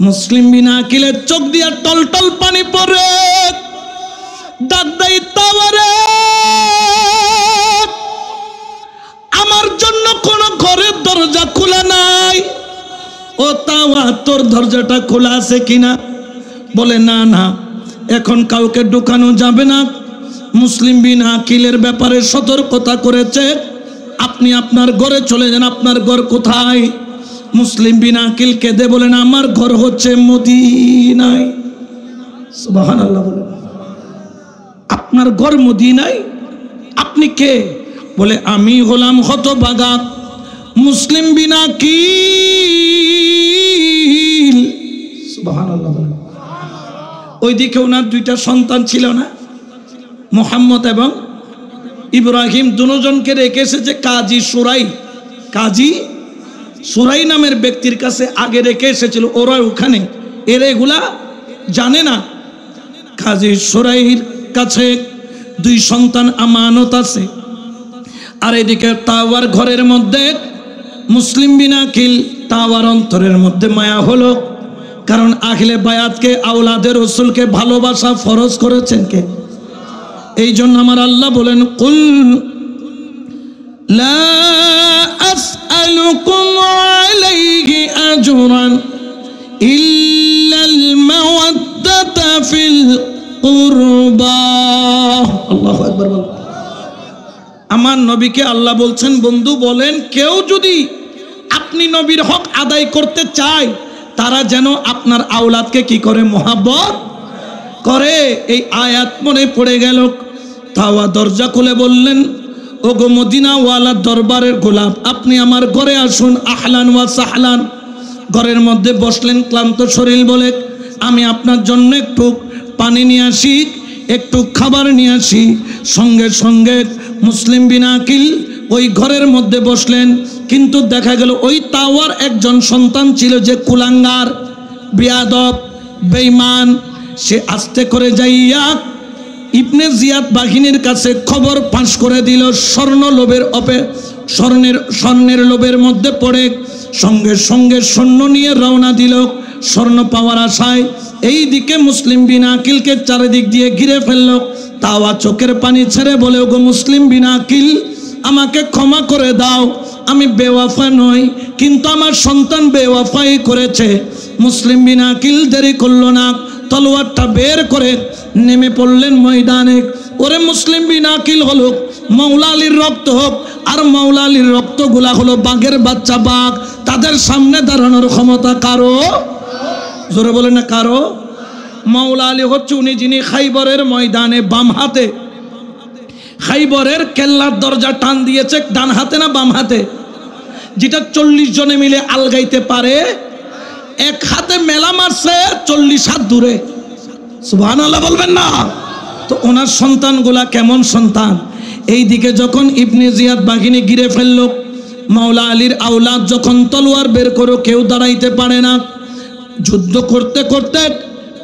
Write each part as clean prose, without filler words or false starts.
মুসলিম বিন আকিলের চোখ দিয়া টলটল পানি পড়ে, ডাক দেই তাওয়ারে, আমার জন্য কোন ঘরের দরজা খোলা নাই। ও তাওয়া, তোর দরজাটা খোলা আছে কিনা? বলে না না, এখন কাউকে ঢুকানো যাবে না। মুসলিম বিন আকিলের ব্যাপারে সতর্কতা করেছে, আপনি আপনার ঘরে চলে যান। আপনার ঘর কোথায়? মুসলিম বিন আকিল কেঁদে বলেন, আমার ঘর হচ্ছে মদিনায়। সুবহানাল্লাহ বলেন। আপনার ঘর মদিনায়? আপনি কে? বলে আমি হলাম হতভাগা মুসলিম বিন আকিল। সুবহানাল্লাহ বলেন। ওইদিকে ওনার দুইটা সন্তান ছিল না, মুহাম্মদ এবং ইব্রাহিম, দুজনকে রেখে এসেছে কাজী সুরাই। কাজী সুরাই নামের ব্যক্তির কাছে আগে রেখে এসেছিল, ওরা ওখানে, এরা এগুলা জানে না। কাজী সুরাইর কাছে দুই সন্তান আমানত আছে। আর এদিকে তাওয়ার ঘরের মধ্যে মুসলিম বিন আকিল, তাওয়ার অন্তরের মধ্যে মায়া হলো, কারণ আহলে বায়াতকে, আওলাদের রাসূলকে ভালোবাসা ফরজ করেছেন কে? এই জন্য আমার আল্লাহ বলেন, কুল লা আসআলুকুম আলাইহি আজরান ইল্লাল মাওয়াদ্দাতা ফিল কুরবা। আল্লাহু আকবার বল। আমার নবীকে আল্লাহ বলছেন, বন্ধু বলেন, কেউ যদি আপনি নবীর হক আদায় করতে চায়, তারা যেন আপনার আওলাদকে কি করে? মুহাব্বত করে। এই আয়াত মনে পড়ে গেল। তাওয়া দরজা খুলে বললেন, ওগো মদিনাওয়ালার দরবারের গোলাপ, আপনি আমার ঘরে আসুন। আহলান ওয়া সাহলান। ঘরের মধ্যে বসলেন ক্লান্ত শরীর বলে, আমি আপনার জন্য একটু পানি নিয়ে আসি, একটু খাবার নিয়ে আসি। সঙ্গে সঙ্গে মুসলিম বিন আকিল ওই ঘরের মধ্যে বসলেন। কিন্তু দেখা গেল ওই তাওয়ার একজন সন্তান ছিল যে কুলাঙ্গার, বেয়াদব, বেঈমান। সে আস্তে করে যাইয়া ইবনে জিয়াদ বাহিনীর কাছে খবর ফাঁস করে দিল। স্বর্ণের লোভের মধ্যে পড়ে সঙ্গে সঙ্গে স্বর্ণ নিয়ে রওনা দিল স্বর্ণ পাওয়ার আশায়। এই দিকে মুসলিম বিন আকিলকে চারিদিক দিয়ে ঘিরে ফেলল। তাওয়া চোখের পানি ছেড়ে বলে, ওগো মুসলিম বিন আকিল, আমাকে ক্ষমা করে দাও, আমি বেওয়াফা নই, কিন্তু আমার সন্তান বেওয়াফাই করেছে। মুসলিম বিন আকিল দেরি করল না, তলোয়ারটা বের করে নেমে পড়লেন ময়দানে। ওরে মুসলিম বিন আকিল হলো মাওলা আলীর রক্ত হোক, আর মাওলা আলীর রক্তগুলা হলো বাঘের বাচ্চা বাঘ। তাদের সামনে দাঁড়ানোর ক্ষমতা কারো? জোরে বলে না কারো? মাওলা আলী হচ্ছে উনি যিনি খাইবরের ময়দানে বাম হাতে, খাইবরের কেল্লার দরজা টান দিয়েছে ডান হাতে না বাম হাতে? যেটা 40 জনে মিলে আলগাইতে পারে, এক হাতে মেলা মারছে 40 হাত দূরে। সুবহানাল্লাহ বলবেন না? তো ওনার সন্তানগুলা কেমন সন্তান? এই দিকে যখন ইবনে জিয়াদ বাহিনী ঘিরে ফেলল, মাওলা আলীর আওলাদ যখন তলোয়ার বের করো, কেউ দাঁড়াইতে পারে না। যুদ্ধ করতে করতে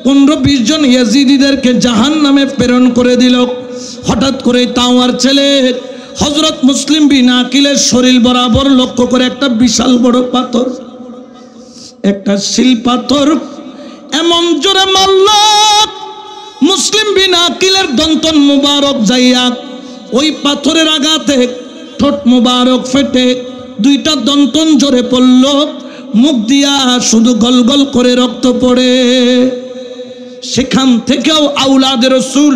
15-20 জন ইয়াজিদিদেরকে জাহান্নামে প্রেরণ করে দিল। হঠাৎ করে তাওয়ার ছেলে হযরত মুসলিম বিন আকিলের শরীর বরাবর লক্ষ্য করে একটা বিশাল বড় পাথর, একটা শিল পাথর এমন জোরে মারল, মুসলিম বিন আকিলের দন্তন মুবারক যাইয়া ওই পাথরের আঘাতে ঠোঁট মুবারক ফেটে দুইটা দন্তন জোরে পড়ল। মুখ দিয়া শুধু গলগল করে রক্ত পড়ে। সেখান থেকেও আওলাদের রাসূল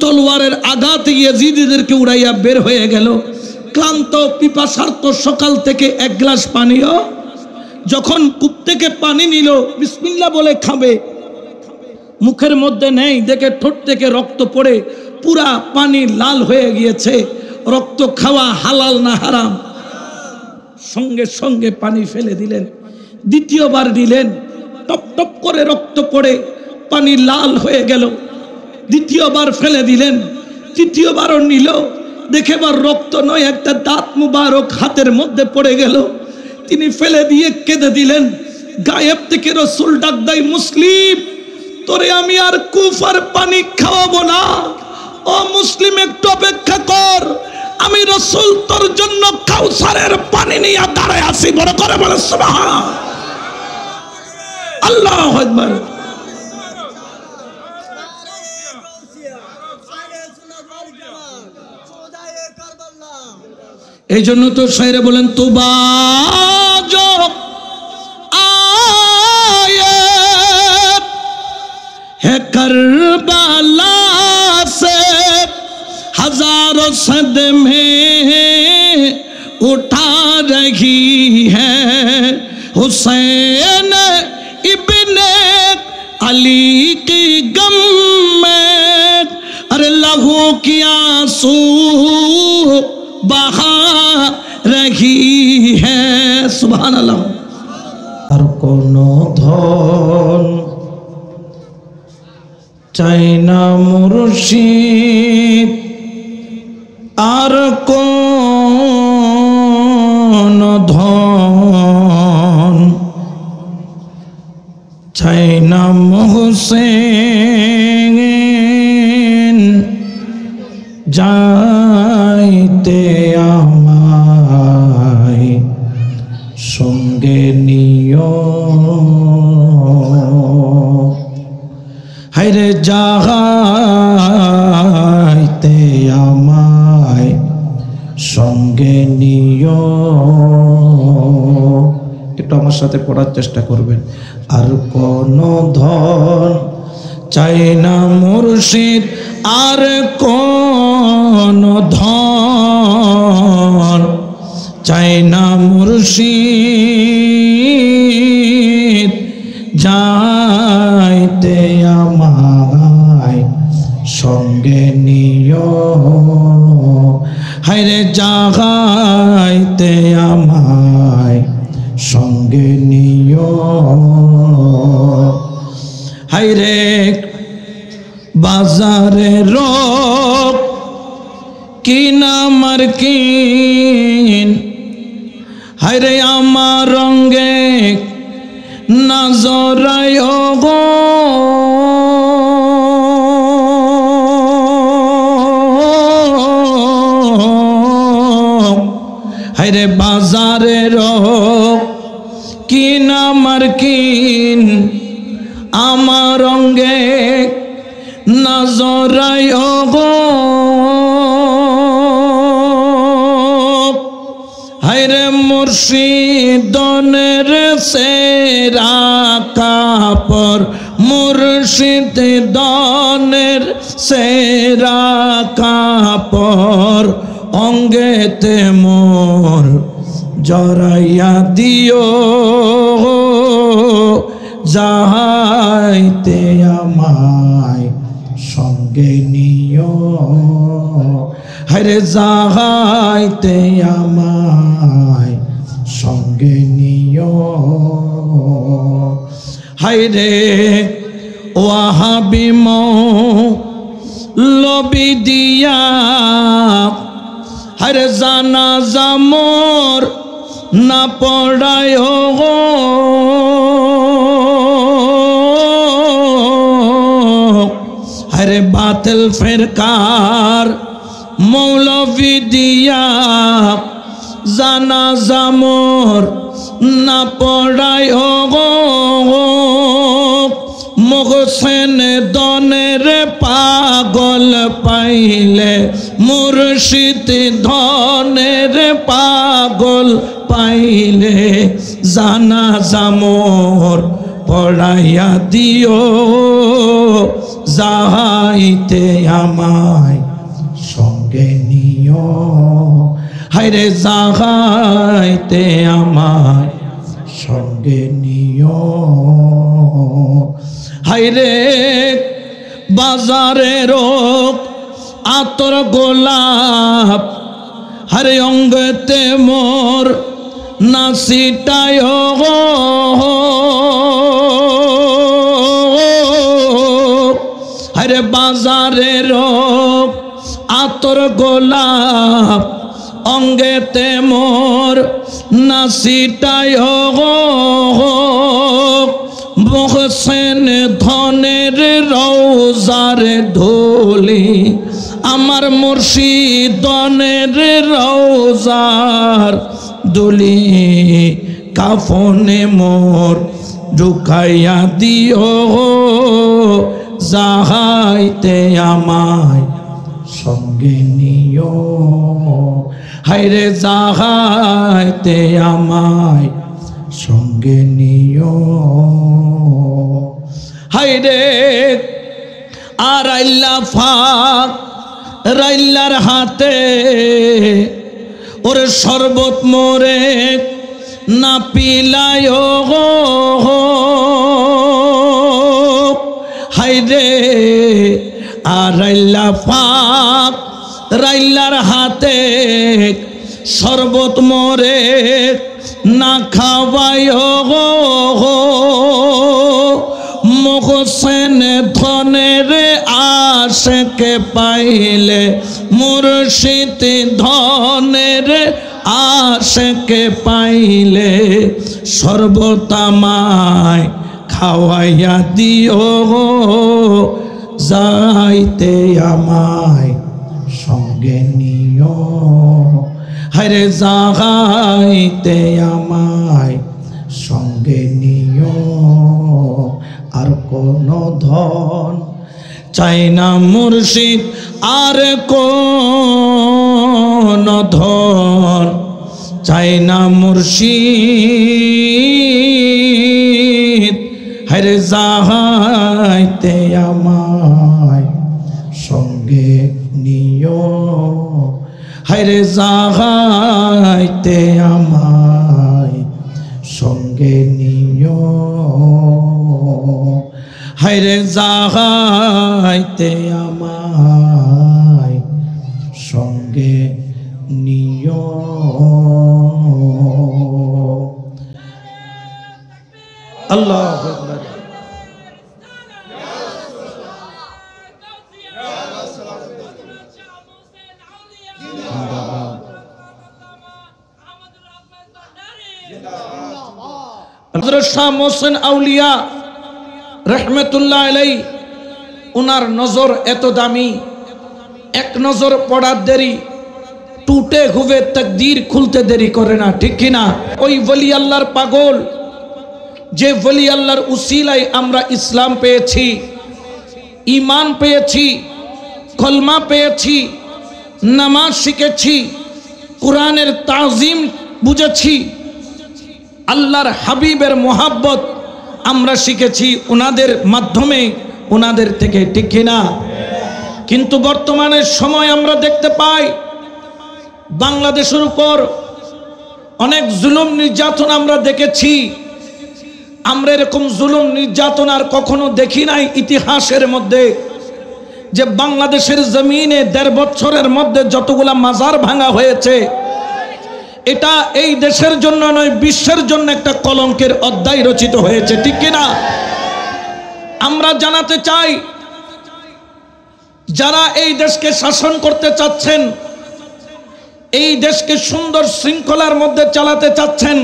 তলোয়ারের আঘাতে ইয়াজিদিদেরকে উড়াইয়া বের হয়ে গেল। ক্লান্ত পিপাসার্ত সকাল থেকে এক গ্লাস পানিও, যখন কূপ থেকে পানি নিল বিসমিল্লাহ বলে খাবে, মুখের মধ্যে নেই, দেখে ঠোঁট থেকে রক্ত পড়ে পুরা পানি লাল হয়ে গিয়েছে। রক্ত খাওয়া হালাল না হারাম? সঙ্গে সঙ্গে পানি ফেলে দিলেন। দ্বিতীয়বার দিলেন, টপ টপ করে রক্ত পড়ে পানি লাল হয়ে গেল। দ্বিতীয়বার ফেলে দিলেন, তৃতীয়বারও নিল, দেখেবার রক্ত নয়, একটা দাঁত মুবারক হাতের মধ্যে পড়ে গেল। তিনি ফেলে দিয়ে কেঁদে দিলেন। গায়েব থেকে রাসূল ডাক দেয়, মুসলিম, তোরে আমি আর কুফার পানি খাওয়াবো না। ও মুসলিম, একটু অপেক্ষা কর, আমি রাসূল তোর জন্য কাউসারের পানি নিয়ে দাঁড়ায় আছি। বড় করে বলে সুবহান। আল্লাহু আকবার। এই জন্য তো শায়রে বলেন তুবা जो आए है करबला से हजारों सदमे उठा रही है हुसैन इब्ने अली की गम में अरे लहू की आंसू बहा रही है। सुभान अल्लाह। আর কোনো ধন চাই না মুর্শিদ, আর কোনো ধন চাই না হোসেন, যাইতে আমায় সঙ্গে নিও, হায়রে যাইতে আমায় সঙ্গে নিও। একটু আমার সাথে পড়ার চেষ্টা করবেন। আর কোনো ধন চাই না মুর্শিদ, আর কোনো ধন চাই না মুর্শিদ, যাইতে আমায় সঙ্গে নিও, হায়রে যাইতে আমায় সঙ্গে নিও। হায়রে বাজারে রোগ কিনা মার্কিন, হায়রে আমার রঙ্গে নজরায় গো, হায়রে বাজারে রোগ কিনা মার্কিন, আমার রঙ্গে নজরায় গো, হায়রে মুর্শিদনের সেরা কাপড়, মুর্শিদনের সেরা কাপড়, অঙ্গেতে মোর জড়াইয়া দিও, যাইতে আমায় সঙ্গে নিও, হায়রে যাইতে আমায় সঙ্গে নিও। হায়রে ওয়াহাবি মৌলবি দিয়া, হায়রে জানাজা মোর না পড়ায় গো, হায়রে বাতিল ফিরকার মৌলবি দিয়া, জানাজা মোর না পড়ায় গো, মোহসেন দনের পাগল পাইলে, মুর্শিদ ধনের পাগল পাইলে, জানাজা মোর পড়াইয়া দিও, যাইতে আমায় সঙ্গে নিও, হায়রে যাইতে আমায় সঙ্গে নিও। হায়রে বাজারের আতর গোলাপ, হরে অঙ্গতে মোর নাসিটায় গো, হরে বাজারের আতর গোলাপ, অঙ্গেতে মোর নাসিটায় গো, মোহসেন ধনের রওজার ধুলি, আমার মুর্শিদনের রওজার দুলি, কাফনে মোর ঢুকাইয়া দিও যাহাইতে আমায় সঙ্গে নিও হায়রে যাহাইতে আমায় সঙ্গে নিও হায়রে আর আল্লাহ ফাক রাইল্লার হাতে ওরে শরবত মোরে না পিলায় হায়রে আর আল্লাহ পাক রাইল্লার হাতে শরবত মোরে না খাওয়ায় মোহসেন ধনের আশকে পাইলে মুর্শিদ ধনের আশকে পাইলে সর্বতামায় খাওয়াইয়া দিও যাইতে আমায় সঙ্গে নিও হায়রে যাইতে আমায় সঙ্গে নিও আর কোন ধন চাই না মুর্শিদ আর কোন ধন চাই না মুর্শিদ হায়রে যাইতে আমায় সঙ্গে নিও হায়রে যাইতে আমায় সঙ্গে নিও হায়রে যাইতে আমায় সঙ্গে নিও আল্লাহু আকবার হযরত শাহ মোহসেন আউলিয়া रहमतुल्लाह अलैहि उनार नजर एत दामी एक नजर पड़ार देरी टूटे हुए तकदीर खुलते देरी करे ना ठीक कि ना ओई वली अल्लाहर पागल जे वली अल्लाहर उसिलाय आमरा इस्लाम पेয়েছি ईमान पेয়েছি कलमा पेয়েছি नामाज शिखेছি कुरानेर ताजीम बुझेছি अल्लाहर हबीबेर मोहब्बत আমরা শিখেছি ওনাদের মাধ্যমে ওনাদের থেকে ঠিক কি না কিন্তু বর্তমানে সময় আমরা দেখতে পাই বাংলাদেশের উপর অনেক জুলুম নির্যাতন আমরা দেখেছি আমরা এরকম জুলুম নির্যাতন আর কখনো দেখি নাই ইতিহাসের মধ্যে যে বাংলাদেশের জমিনে 1.5 বছরের মধ্যে যতগুলা মাজার ভাঙা হয়েছে এটা এই দেশের জন্য নয় বিশ্বের জন্য একটা কলঙ্কের অধ্যায় রচিত হয়েছে ঠিক কি না আমরা জানাতে চাই যারা এই দেশকে শাসন করতে চাচ্ছেন এই দেশকে সুন্দর শৃঙ্খলার মধ্যে চালাতে চাচ্ছেন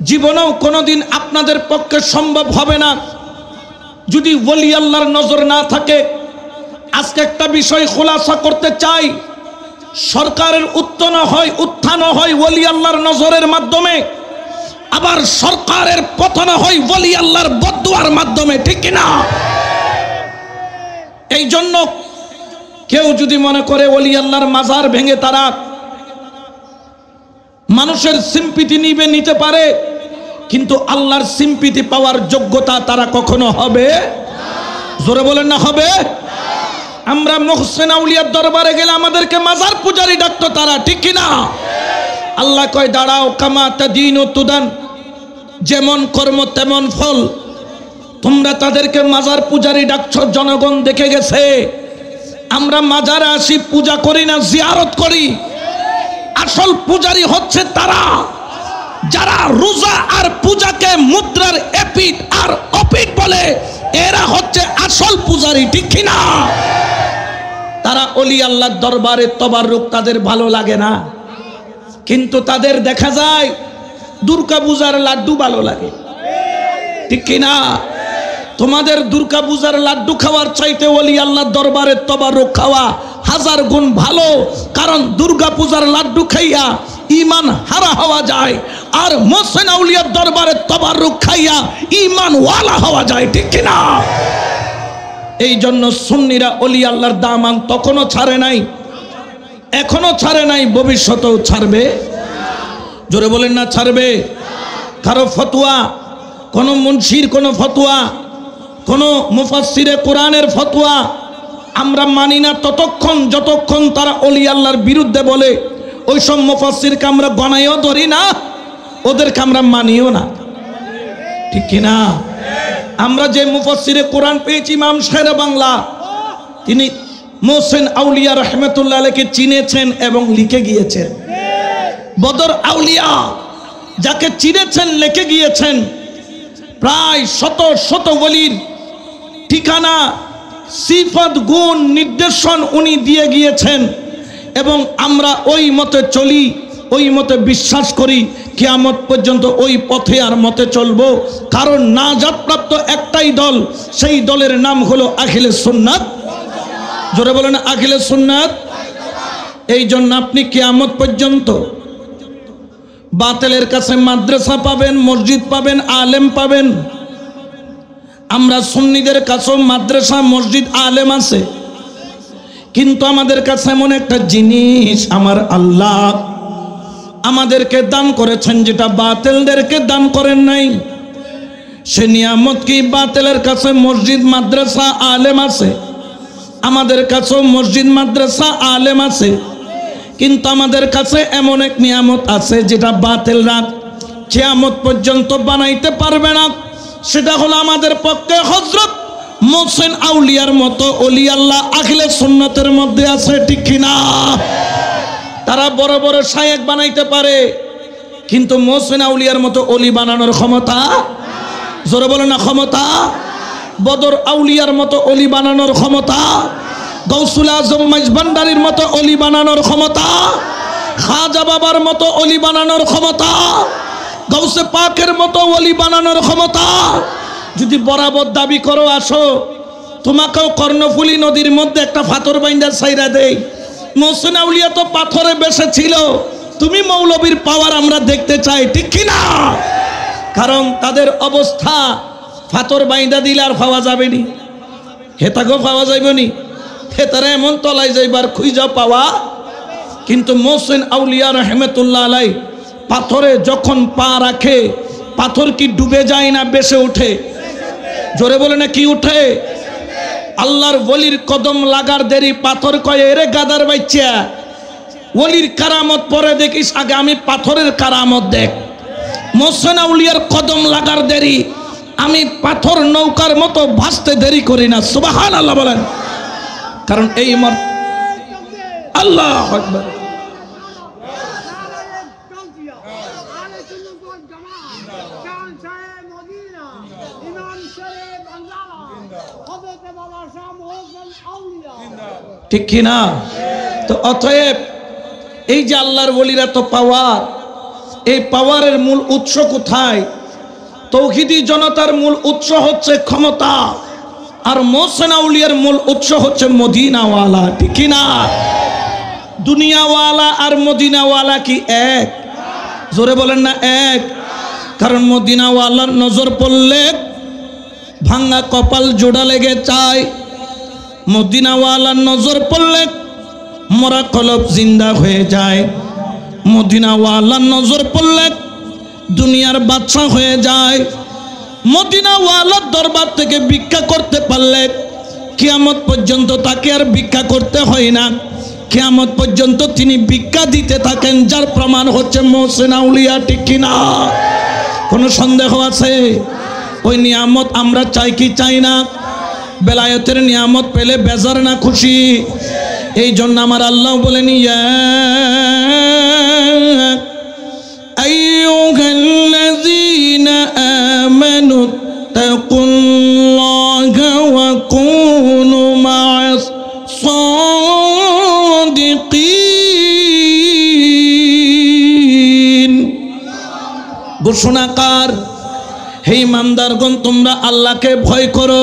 জীবনেও কোনোদিন আপনাদের পক্ষে সম্ভব হবে না যদি ওলি আল্লাহর নজর না থাকে আজকে একটা বিষয় খোলাসা করতে চাই সরকারের উত্থান হয় ওলি আল্লাহর নজরের মাধ্যমে আবার সরকারের পতন হয় ওলি আল্লাহর বদদুয়ার মাধ্যমে ঠিক কি না এই জন্য কেউ যদি মনে করে ওলি আল্লাহর মাজার ভেঙে তারা মানুষের সিম্পিতি নিতে পারে কিন্তু আল্লাহর সিম্পিতি পাওয়ার যোগ্যতা তারা কখনো হবে জোরে বলেন না হবে আমরা মোহসেন আউলিয়ার দরবারে গেলে আমাদেরকে মাজার পূজারি ডাকতো তারা ঠিক কি না আল্লাহ কয় দাঁড়াও কামা তাদিন ও তুদান যেমন কর্ম তেমন ফল তোমরা তাদেরকে মাজার পূজারি ডাকছো জনগণ দেখে গেছে আমরা মাজারে আসি পূজা করি না জিয়ারত করি আসল পূজারি হচ্ছে তারা যারা রোজা আর পূজাকে মুদ্রার এপিট আর অপিট বলে এরা হচ্ছে আসল পূজারি ঠিক কি না তারা ওলি আল্লাহর দরবারে তবাররুক তাদের ভালো লাগে না কিন্তু তাদের দেখা যায় দুর্গা পূজার লাড্ডু ভালো লাগে ঠিক কি না তোমাদের দুর্গা পূজার লাড্ডু খাওয়ার চাইতে ওলি আল্লাহর দরবারে তবাররুক খাওয়া হাজার গুণ ভালো কারণ দুর্গা পূজার লাড্ডু খাইয়া ঈমান হারা হওয়া যায় আর মোহসেন আউলিয়ার দরবারে তবাররুক খাইয়া ঈমান ওয়ালা হওয়া যায়, ঠিক কি না? এই জন্য সুন্নিরা ওলি আল্লাহর দামান তখনও ছাড়ে নাই, এখনো ছাড়ে নাই, ভবিষ্যতেও ছাড়বে। জোরে বলেন না ছাড়বে? কারো ফতোয়া, কোন মুন্সির কোন ফতোয়া, কোন মুফাসসিরে কোরআনের ফতোয়া আমরা মানি না ততক্ষণ যতক্ষণ তারা ওলি আল্লাহর বিরুদ্ধে বলে। ওই সব মুফাসসিরকে আমরা গণাইও ধরি না, ওদেরকে আমরা মানিও না, ঠিক কিনা? আমরা যে মুফাসসিরে কোরআন পেয়েছি ইমাম শেরে বাংলা, তিনি মোহসেন আউলিয়া রহমতুল্লাহ আলাইহিকে চিনেছেন এবং লিখে গিয়েছেন। বদর আউলিয়া যাকে চিনেছেন, লিখে গিয়েছেন। প্রায় শত শত ওলির ঠিকানা, সিফত, গুণ, নির্দেশন উনি দিয়ে গিয়েছেন এবং আমরা ওই মতে চলি, ওই মতে বিশ্বাস করি। কিয়ামত পর্যন্ত ওই পথে আর মতে চলবো। কারণ নাজাতপ্রাপ্ত একটাই দল, সেই দলের নাম হলো আখিলে সুন্নাত। জোরে বলেন আখিলে সুন্নাত। এই জন্য আপনি কিয়ামত পর্যন্ত বাতিলের কাছে মাদ্রাসা পাবেন, মসজিদ পাবেন, আলেম পাবেন। আমরা সুন্নিদের কাছেও মাদ্রাসা, মসজিদ, আলেম আছে, কিন্তু আমাদের কাছে এমন একটা জিনিস আমার আল্লাহ আমাদেরকে দান করেছেন যেটা বাতিলদেরকে দান করেন নাই। সে নিয়ামত কি? বাতিলের কাছে মসজিদ, মাদ্রাসা, আলেম আছে, আমাদের কাছেও মসজিদ, মাদ্রাসা, আলেম আছে, কিন্তু আমাদের কাছে এমন এক নিয়ামত আছে যেটা বাতিলরা কিয়ামত পর্যন্ত বানাইতে পারবে না। সেটা হলো আমাদের পক্ষে হযরত মোহসেন আউলিয়ার মতো ওলি আল্লাহ আখিলে সুন্নতের মধ্যে আছে, ঠিক কিনা? তারা বড় বড় শায়েখ বানাইতে পারে, কিন্তু মোহসেন আউলিয়ার মতো ওলি বানানোর ক্ষমতা, জোরে বলে না ক্ষমতা। বদর আউলিয়ার মতো ওলি বানানোর ক্ষমতা, গৌসুল আজম মাইজভান্ডারির মতো ওলি বানানোর ক্ষমতা, খাজা বাবার মতো ওলি বানানোর ক্ষমতা, গৌসে পাকের মতো ওলি বানানোর ক্ষমতা। যদি বরাবর দাবি করো আসো, তোমাকেও কর্ণফুলী নদীর মধ্যে একটা পাথর বাইন্দা ছাইরা দেই। মোহসেন আউলিয়া তো পাথরে বেশে ছিল, তুমি মৌলবীর পাওয়ার আমরা দেখতে চাই, ঠিক কিনা? কারণ তাদের অবস্থা পাথর বাইন্দা দিলে আর পাওয়া যাবে নি, হেতাকেও পাওয়া যাইব নি, হেতারা এমন তলাই যাইবার খুঁজা পাওয়া। কিন্তু মোহসেন আউলিয়া রহমতুল্লাহ আলাই পাথরে যখন পা রাখে, পাথর কি ডুবে যায় না বেশে ওঠে? জোরে বলে না কি উঠে? আল্লাহর ওলির কদম লাগার দেরি, পাথর কয়ে এরে গাদার বাচ্চা, ওলির কারামত পরে দেখিস, আগে আমি পাথরের কারামত দেখ। মোহসেন আউলিয়ার কদম লাগার দেরি, আমি পাথর নৌকার মতো ভাসতে দেরি করি না। সুবহানাল্লাহ বলেন। কারণ এই মর আল্লাহু আকবার। ঠিক কিনা? তো অতএব এই যে আল্লাহর ওলিরা তো পাওয়ার, এই পাওয়ারের মূল উৎস কোথায়? তৌহিদি জনতার মূল উৎস হচ্ছে ক্ষমতা, আর মোহসেন আউলিয়ার মূল উৎস হচ্ছে মদিনাওয়ালা, ঠিক কিনা? দুনিয়াওয়ালা আর মদিনাওয়ালা কি এক? জোরে বলেন না এক। কারণ মদিনাওয়ালার নজর পড়লে ভাঙ্গা কপাল জোড়া লেগে যায়, মদিনাওয়ালার নজর পড়লে মরা কলব জিন্দা হয়ে যায়, মদিনাওয়ালার নজর পড়লে দুনিয়ার বাদশা হয়ে যায়। মদিনাওয়ালার দরবার থেকে ভিক্ষা করতে পারলে কিয়ামত পর্যন্ত তাকে আর ভিক্ষা করতে হয় না, কিয়ামত পর্যন্ত তিনি ভিক্ষা দিতে থাকেন, যার প্রমাণ হচ্ছে মোহসেন আউলিয়া, ঠিক কিনা? কোনো সন্দেহ আছে? ওই নিয়ামত আমরা চাই কি চাই না? বেলায়েতের নিয়ামত পেলে বেজার না খুশি? এই জন্য আমার আল্লাহ বলেন, ইয়া আইয়ুহাল্লাযীনা আমানু তাকুল্লাহা ওয়া কুনু মা'আস সাদিকিন। ঘোষণাকার, হে ইমানদারগণ, তোমরা আল্লাহকে ভয় করো,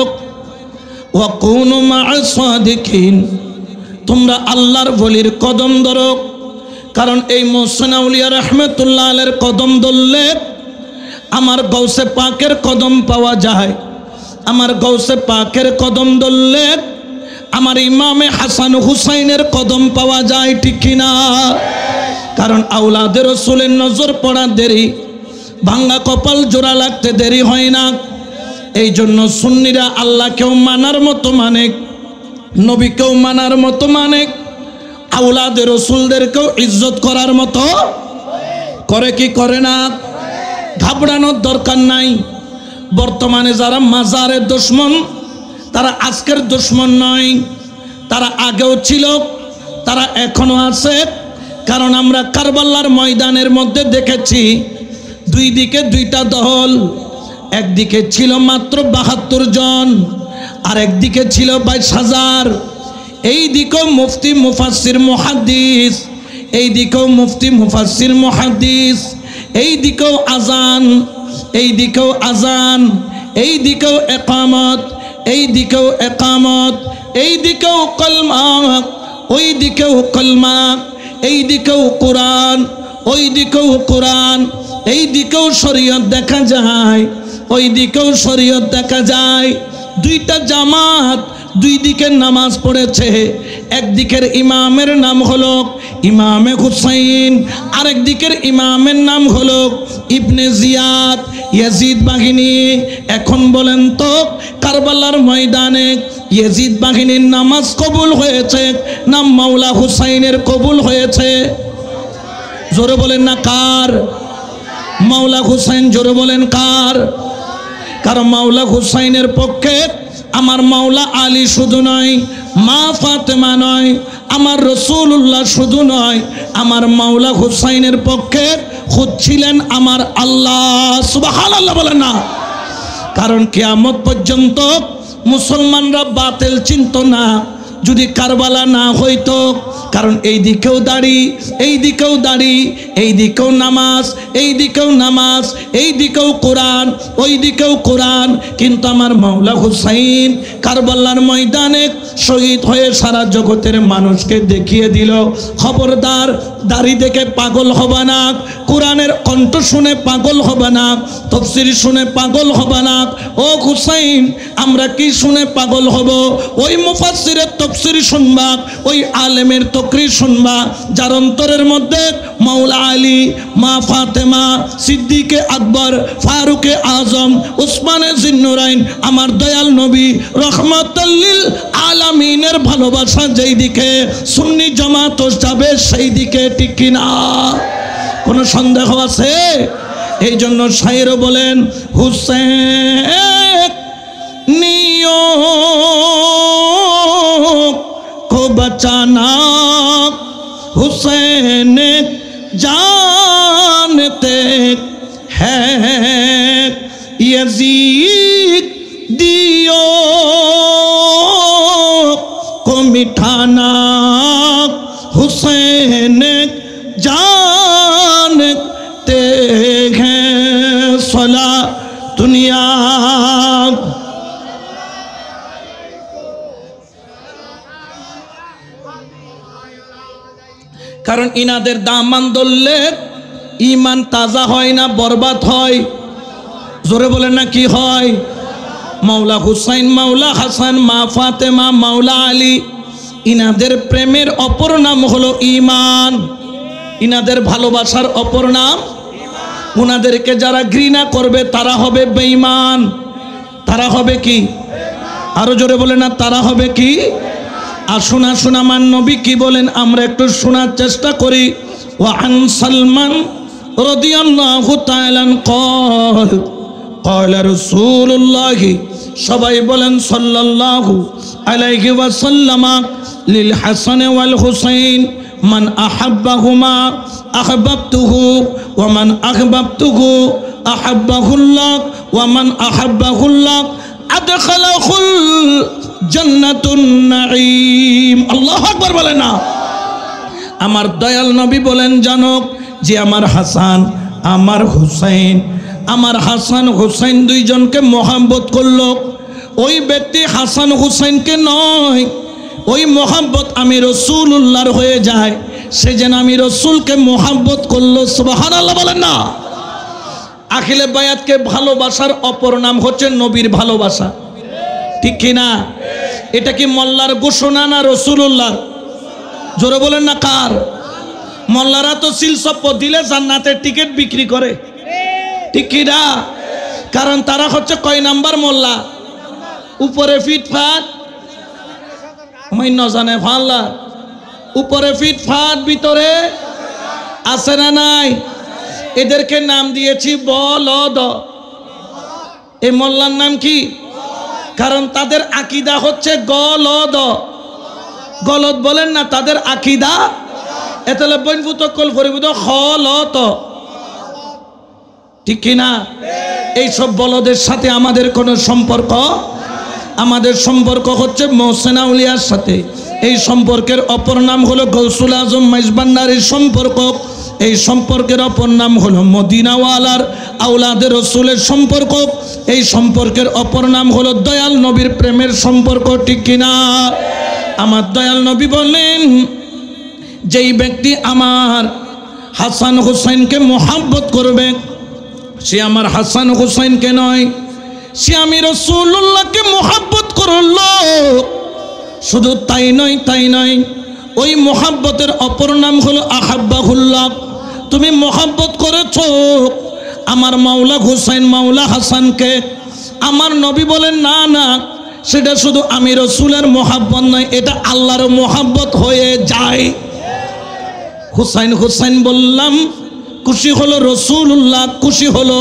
ওয়া কুনু মা'আস সাদিকিন, তোমরা আল্লাহর ওলির কদম ধরো, কারণ এই মোহসেন আউলিয়া রহমতুল্লাহ আলাইহির কদম ধরলে আমার গৌসে পাকের কদম পাওয়া যায়। আমার গৌসে পাকের কদম ধরলে আমার ইমামে হাসান হুসাইনের কদম পাওয়া যায়, ঠিক কিনা? কারণ আওলাদের রাসূলের নজর পড়া দেরি, ভাঙ্গা কপাল জোড়া লাগতে দেরি হয় না। এই জন্য সুন্নিরা আল্লাহকেও মানার মতো মানে, নবীকেও মানার মতো মানে, আওলাদের রাসূলদেরকেও ইজ্জত করার মতো করে কি করে না? ঘাবড়ানোর দরকার নাই। বর্তমানে যারা মাজারের দুশমন, তারা আজকের দুশমন নয়, তারা আগেও ছিল, তারা এখনো আছে। কারণ আমরা কারবালার ময়দানের মধ্যে দেখেছি দুই দিকে দুইটা দল, একদিকে ছিল মাত্র ৭২ জন, আর একদিকে ছিল ২২,০০০। এই দিকেও মুফতি মুফাসসির মুহাদ্দিস, এই দিকেও মুফতি মুফাসসির মুহাদ্দিস, এই দিকেও আজান, এই দিকেও আজান, এই দিকেও ইকামত, এই দিকেও ইকামত, এই দিকেও কলমা, ওই দিকেও কলমা, এই দিকেও কোরআন, ওই দিকেও কোরআন, এই দিকেও শরীয়ত দেখা যায়, ওই দিকেও শরীয়ত দেখা যায়। দুইটা জামাত দুই দিকের নামাজ পড়েছে। একদিকের ইমামের নাম হলো ইমামে হুসাইন, আরেক দিকের ইমামের নাম হলো ইবনে জিয়াদ, ইয়াজিদ বাহিনী। এখন বলেন তো কারবালার ময়দানে ইয়াজিদ বাহিনীর নামাজ কবুল হয়েছে না মাওলা হুসাইনের কবুল হয়েছে? জোরে বলেন না কার? মাওলা হুসাইন। জোরে বলেন কার? কারণ মাওলা হুসাইনের পক্ষে আমার মাওলা আলী শুধু নয়, মা ফাতেমা নয়, আমার রাসূলুল্লাহ শুধু নয়, আমার মাওলা হুসাইনের পক্ষে খুদ ছিলেন আমার আল্লাহ। সুবহানাল্লাহ বলেন না? কারণ কিয়ামত পর্যন্ত মুসলমানরা বাতিল চিনত না যদি কারবালা না হইতো। কারণ এই দিকেও দাড়ি, এই দিকেও দাড়ি, এই দিকেও নামাজ, এই দিকেও নামাজ, এই দিকেও কোরআন, ওই দিকেও কোরআন। কিন্তু আমার মাওলা হুসাইন কারবালার ময়দানে শহীদ হয়ে সারা জগতের মানুষকে দেখিয়ে দিল, খবরদার দাড়ি দেখে পাগল হবে না, কোরআনের কণ্ঠ শুনে পাগল হবে না, তাফসীর শুনে পাগল হবে না। ও হুসাইন, আমরা কি শুনে পাগল হব? ওই মুফাসসিরের তাফসীর শুনবা, ওই আলেমের তাকরীর শুনবা, যার অন্তরের মধ্যে মাওলা আলী, মা ফাতেমা, সিদ্দিকে আকবর, ফারুকে আজম, উসমানে জিন্নুরাইন, আমার দয়াল নবী রহমাতুল লিল আলামিনের ভালোবাসা যেই দিকে, সুন্নি জামাত যাবে সেই দিকে, ঠিক কিনা? কোনো সন্দেহ আছে? এই জন্য শায়ের বলেন হুসেন নিও को बचाना, हुसैन जानते हैं यजीद दियो को मिटाना, हुसैन जानते हैं सला दुनिया। কারণ ইনাদের দামান ধরলে ইমান তাজা হয় না, বরবাদ হয়। জোরে বলেন না কি হয়? মাওলা হুসাইন, মাওলা হাসান, মা ফাতেমা, মাওলা আলী, ইনাদের প্রেমের অপর নাম হলো ঈমান। ইনাদের ভালোবাসার অপর নাম, উনাদেরকে যারা ঘৃণা করবে তারা হবে বেঈমান। তারা হবে কি? আরো জোরে বলেন না, তারা হবে কি? আসুন আসুন আমার নবী কি বলেন আমরা একটু শোনার চেষ্টা করি। ওয়ান সালমান রাদিয়াল্লাহু তাআলা قال قال রাসূলুল্লাহ, সবাই বলেন সাল্লাল্লাহু আলাইহি ওয়াসাল্লাম, লিল হাসান ওয়াল হুসাইন মান আহাব্বাহুমা আহবাবতুহু ওয়া মান আহবাবতুহু আহাব্বাহুল্লাহ ওয়া মান আহাব্বাহুল্লাহ আদখালাহুল জান্নাতুন নাঈম। আল্লাহু আকবার বলেন না? আমার দয়াল নবী বলেন জানো যে আমার হাসান, আমার হুসাইন, আমার হাসান হুসাইন দুইজনকে মহব্বত করলো, ওই ব্যক্তি হাসান হুসাইনকে নয়, ওই মহব্বত আমি রাসূলুল্লাহর হয়ে যায়। সে যেন আমি রসুলকে মোহাব্বত করলো। সুবহানাল্লাহ বলেন না। আখিলে বায়াতকে ভালোবাসার অপর নাম হচ্ছে নবীর ভালোবাসা, ঠিক কিনা? এটা কি মোল্লার ঘোষণা না রসুলুল্লাহর? জোরে বলেন না কার? মোল্লারা তো সিলসপ্প দিলে জান্নাতের টিকিট বিক্রি করে, ঠিক কিনা? কারণ তারা হচ্ছে কয় নাম্বার মোল্লা? উপরে ফিটফাট মাইন জানে ভাল্লা, উপরে ফিটফাট ভিতরে আছে না নাই? এদেরকে নাম দিয়েছি বলদ। এই মোল্লার নাম কি? কারণ তাদের আকীদা হচ্ছে গলদ। গলদ বলেন না, তাদের আকীদা এতলে বইনভূত কল করিবুত খলত, ঠিক কিনা? এইসব বলদের সাথে আমাদের কোনো সম্পর্ক, আমাদের সম্পর্ক হচ্ছে মোহসেন আউলিয়ার সাথে। এই সম্পর্কের অপর নাম হলো গৌসুল আজম মাইজভান্ডারীর সম্পর্ক। এই সম্পর্কের অপর নাম হলো মদিনাওয়ালার আওলাদের রসুলের সম্পর্ক। এই সম্পর্কের অপর নাম হলো দয়াল নবীর প্রেমের সম্পর্ক, ঠিক কিনা? আমার দয়াল নবী বলেন, যেই ব্যক্তি আমার হাসান হুসাইনকে মোহাব্বত করবে সে আমার হাসান হুসাইনকে নয়, সে আমি রাসূলুল্লাহকে মোহাব্বত করলো। শুধু তাই নয়, তাই নয়, ওই মোহাব্বতের অপর নাম হলো আহাব্বাহুল্লাহ। তুমি মোহাব্বত করেছো আমার মাওলা হুসাইন মাওলা হাসানকে। আমার নবী বলেন না না, সেটা শুধু আমি রসুলের মোহাব্বত নয়, এটা আল্লাহর মোহাব্বত হয়ে যায়। হুসাইন হুসাইন বললাম, খুশি হলো রসুলুল্লাহ, খুশি হলো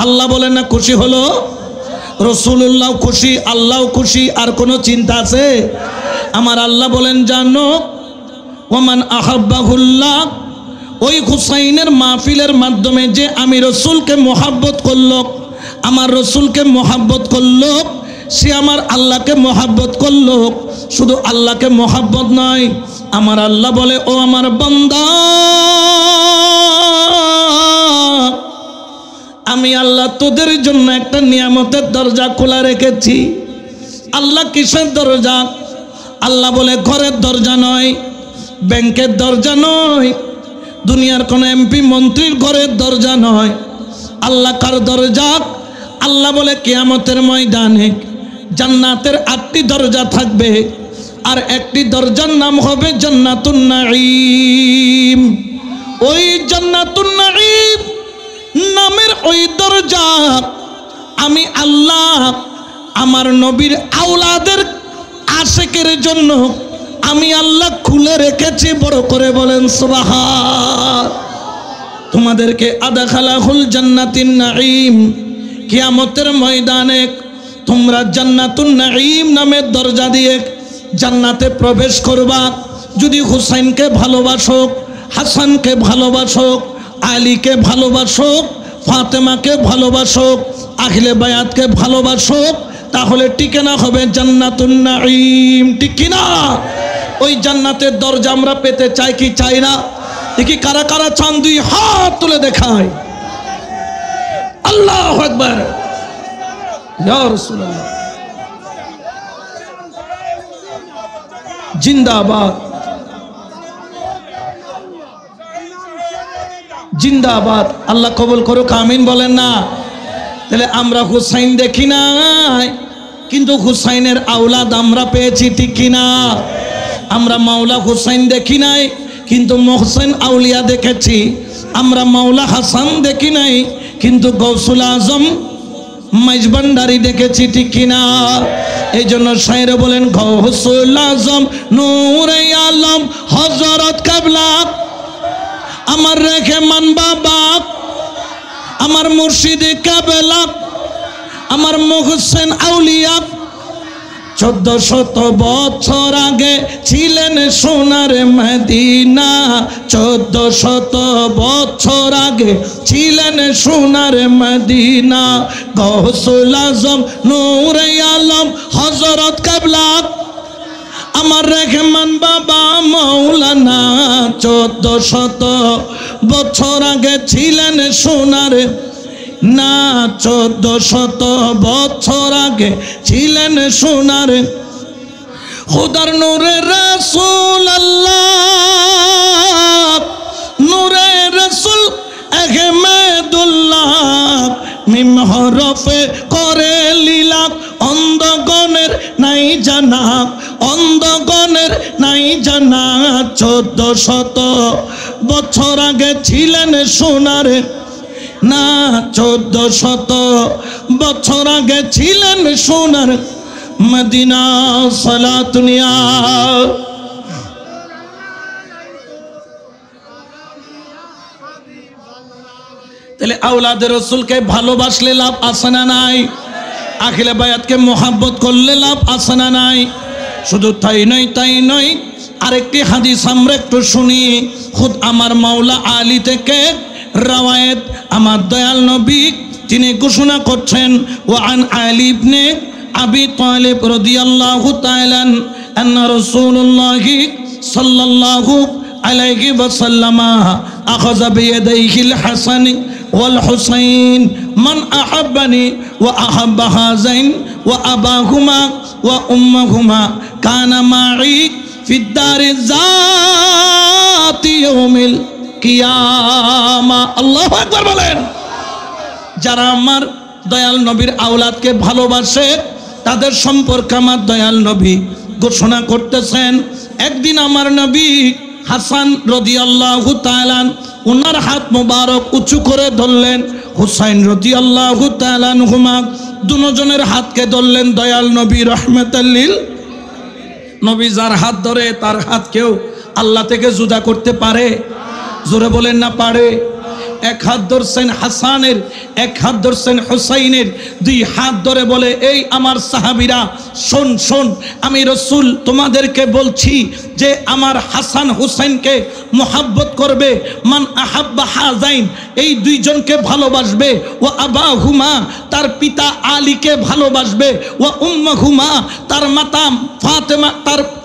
আল্লাহ। বলেন না খুশি হলো রসুলুল্লাহ, খুশি আল্লাহ খুশি। আর কোনো চিন্তা আছে? আমার আল্লাহ বলেন, জানো ওমান আহাব্বাহুল্লাহ, ওই হুসাইনের মাহফিলের মাধ্যমে যে আমি রসুলকে মোহাব্বত করলো, আমার রসুলকে মোহাব্বত করলো, সে আমার আল্লাহকে মোহাব্বত করলো। শুধু আল্লাহকে মোহাব্বত নয়, আমার আল্লাহ বলে, ও আমার বান্দা, আমি আল্লাহ তোদের জন্য একটা নিয়ামতের দরজা খোলা রেখেছি। আল্লাহ কিসের দরজা? আল্লাহ বলে ঘরের দরজা নয়, ব্যাংকের দরজা নয়, দুনিয়ার কোনো এমপি মন্ত্রীর ঘরের দরজা নয়। আল্লাহ কার দরজা? আল্লাহ বলে কিয়ামতের ময়দানে জান্নাতের 8টি দরজা থাকবে, আর একটি দরজার নাম হবে জান্নাতুন নাঈম। ওই জান্নাতুন নাঈম নামের ওই দরজা আমি আল্লাহ আমার নবীর আওলাদের আশিকের জন্য আমি আল্লাহ খুলে রেখেছি। বড় করে বলেন সুবহান। তোমাদেরকে আদাখালাহুল জান্নাতিন নাঈম, কিয়ামতের ময়দানে তোমরা জান্নাতুন নাঈম নামের দরজা দিয়ে জান্নাতে প্রবেশ করবা। যদি হুসাইনকে ভালোবাসো, হাসানকে ভালোবাসো, আলীকে ভালোবাসো, ফাতেমাকে ভালোবাসো, আহলে বায়াতকে ভালোবাসো, তাহলে ঠিকানা হবে জান্নাতুন নাঈম, ঠিক কিনা? ওই জান্নাতের দরজা আমরা পেতে চাই কি চাই না? দেখি কারা কারা চান, দুই হাত তুলে দেখায়। আল্লাহু আকবার, ইয়া রাসূলুল্লাহ, জিন্দাবাদ জিন্দাবাদ। আল্লাহ কবুল করুক, আমিন বলেন না। তাহলে আমরা হুসাইন দেখি নাই, কিন্তু হুসাইনের আওলাদ আমরা পেয়েছি, ঠিক কিনা? আমরা মাওলা হুসাইন দেখি নাই, কিন্তু মোহসেন আউলিয়া দেখেছি। আমরা মাওলা হাসান দেখি নাই, কিন্তু গৌসুল আজম মাইজভান্ডারী দেখেছি, ঠিক কিনা? এই জন্য শায়েরে বলেন, গৌসুল আজম নূরে আলম হযরত কাবলা আমার রেখে মান বাবা, আমার মুর্শিদ কাবেলা, আমার মোহসেন আউলিয়া 1400 বছর আগে ছিলেন সোনার মদিনা। 1400 বছর আগে ছিলেন সোনার মদিনা। গৌসুল আজম নূরে আলম হযরত কাবলা আমার রেহমান বাবা মৌলানা 1400 বছর আগে ছিলেন সোনার না, 1400 বছর আগে ছিলেন সোনার খোদার নূরে রাসূল আল্লাহ। আহমেদুল্লাহ মিম হরফে করে লীলা অন্ধগণের নাই জানা, অন্ধগণের নাই জানা 1400 বছর আগে ছিলেন সোনার না, 1400 বছর আগে ছিলেন সোনার মদিনা। সালাতুনিয়া তাহলে আওলাদের রাসূলকে ভালোবাসলে লাভ আছে না নাই? আখিলে বায়াতকে মোহাব্বত করলে লাভ আছে না নাই? শুধু তাই নয় আরেকটি হাদিস আমরা একটু শুনি। খুদ আমার মাওলা আলী থেকে রাওয়ায়াত, আমার দয়াল নবী তিনি ঘোষণা করছেন, ওয়া আন আলী ইবনে আবি তালিব রাদিয়াল্লাহু তাআলা আন্না রাসূলুল্লাহি সাল্লাল্লাহু আলাইহি ওয়াসাল্লাম আখাযা বিয়াদাইহিল হাসান ওয়াল হুসাইন মান আহাব্বানি ওয়া আহাব্বা হাযাইন ওয়া আবাহুমা ওয়া উম্মাহুমা কানা মা'i ফিদ দারি যাতি ইয়াউমিল কিয়ামা। আল্লাহু আকবার বলেন। যারা আমার দয়াল নবীর আওলাদকে ভালোবাসে তাদের সম্পর্কে আমার দয়াল নবী ঘোষণা করতেছেন, একদিন আমার নবী হাসান রাদিয়াল্লাহু তাআলা ওনার হাত মোবারক উঁচু করে ধরলেন, হুসাইন রাদিয়াল্লাহু তাআলা আনহুমা দুজনের হাতকে ধরলেন। দয়াল নবী রাহমাতাল লিল নবী যার হাত ধরে তার হাত কেউ আল্লাহ থেকে জুদা করতে পারে? জোরে বলেন না পারে। এক হাত ধরছেন হাসানের, এক হাত ধরছেন হুসাইনের, দুই হাত ধরে বলে, এই আমার সাহাবীরা শোন শোন, আমি রাসূল তোমাদেরকে বলছি যে আমার হাসান হুসাইনকে মোহাব্বত করবে, মান আহাব্বা হাযাইন এই দুইজনকে ভালোবাসবে, ও আবাহুমা তার পিতা আলীকে ভালোবাসবে, ও উম্মাহুমা তার মাতা ফাতেমা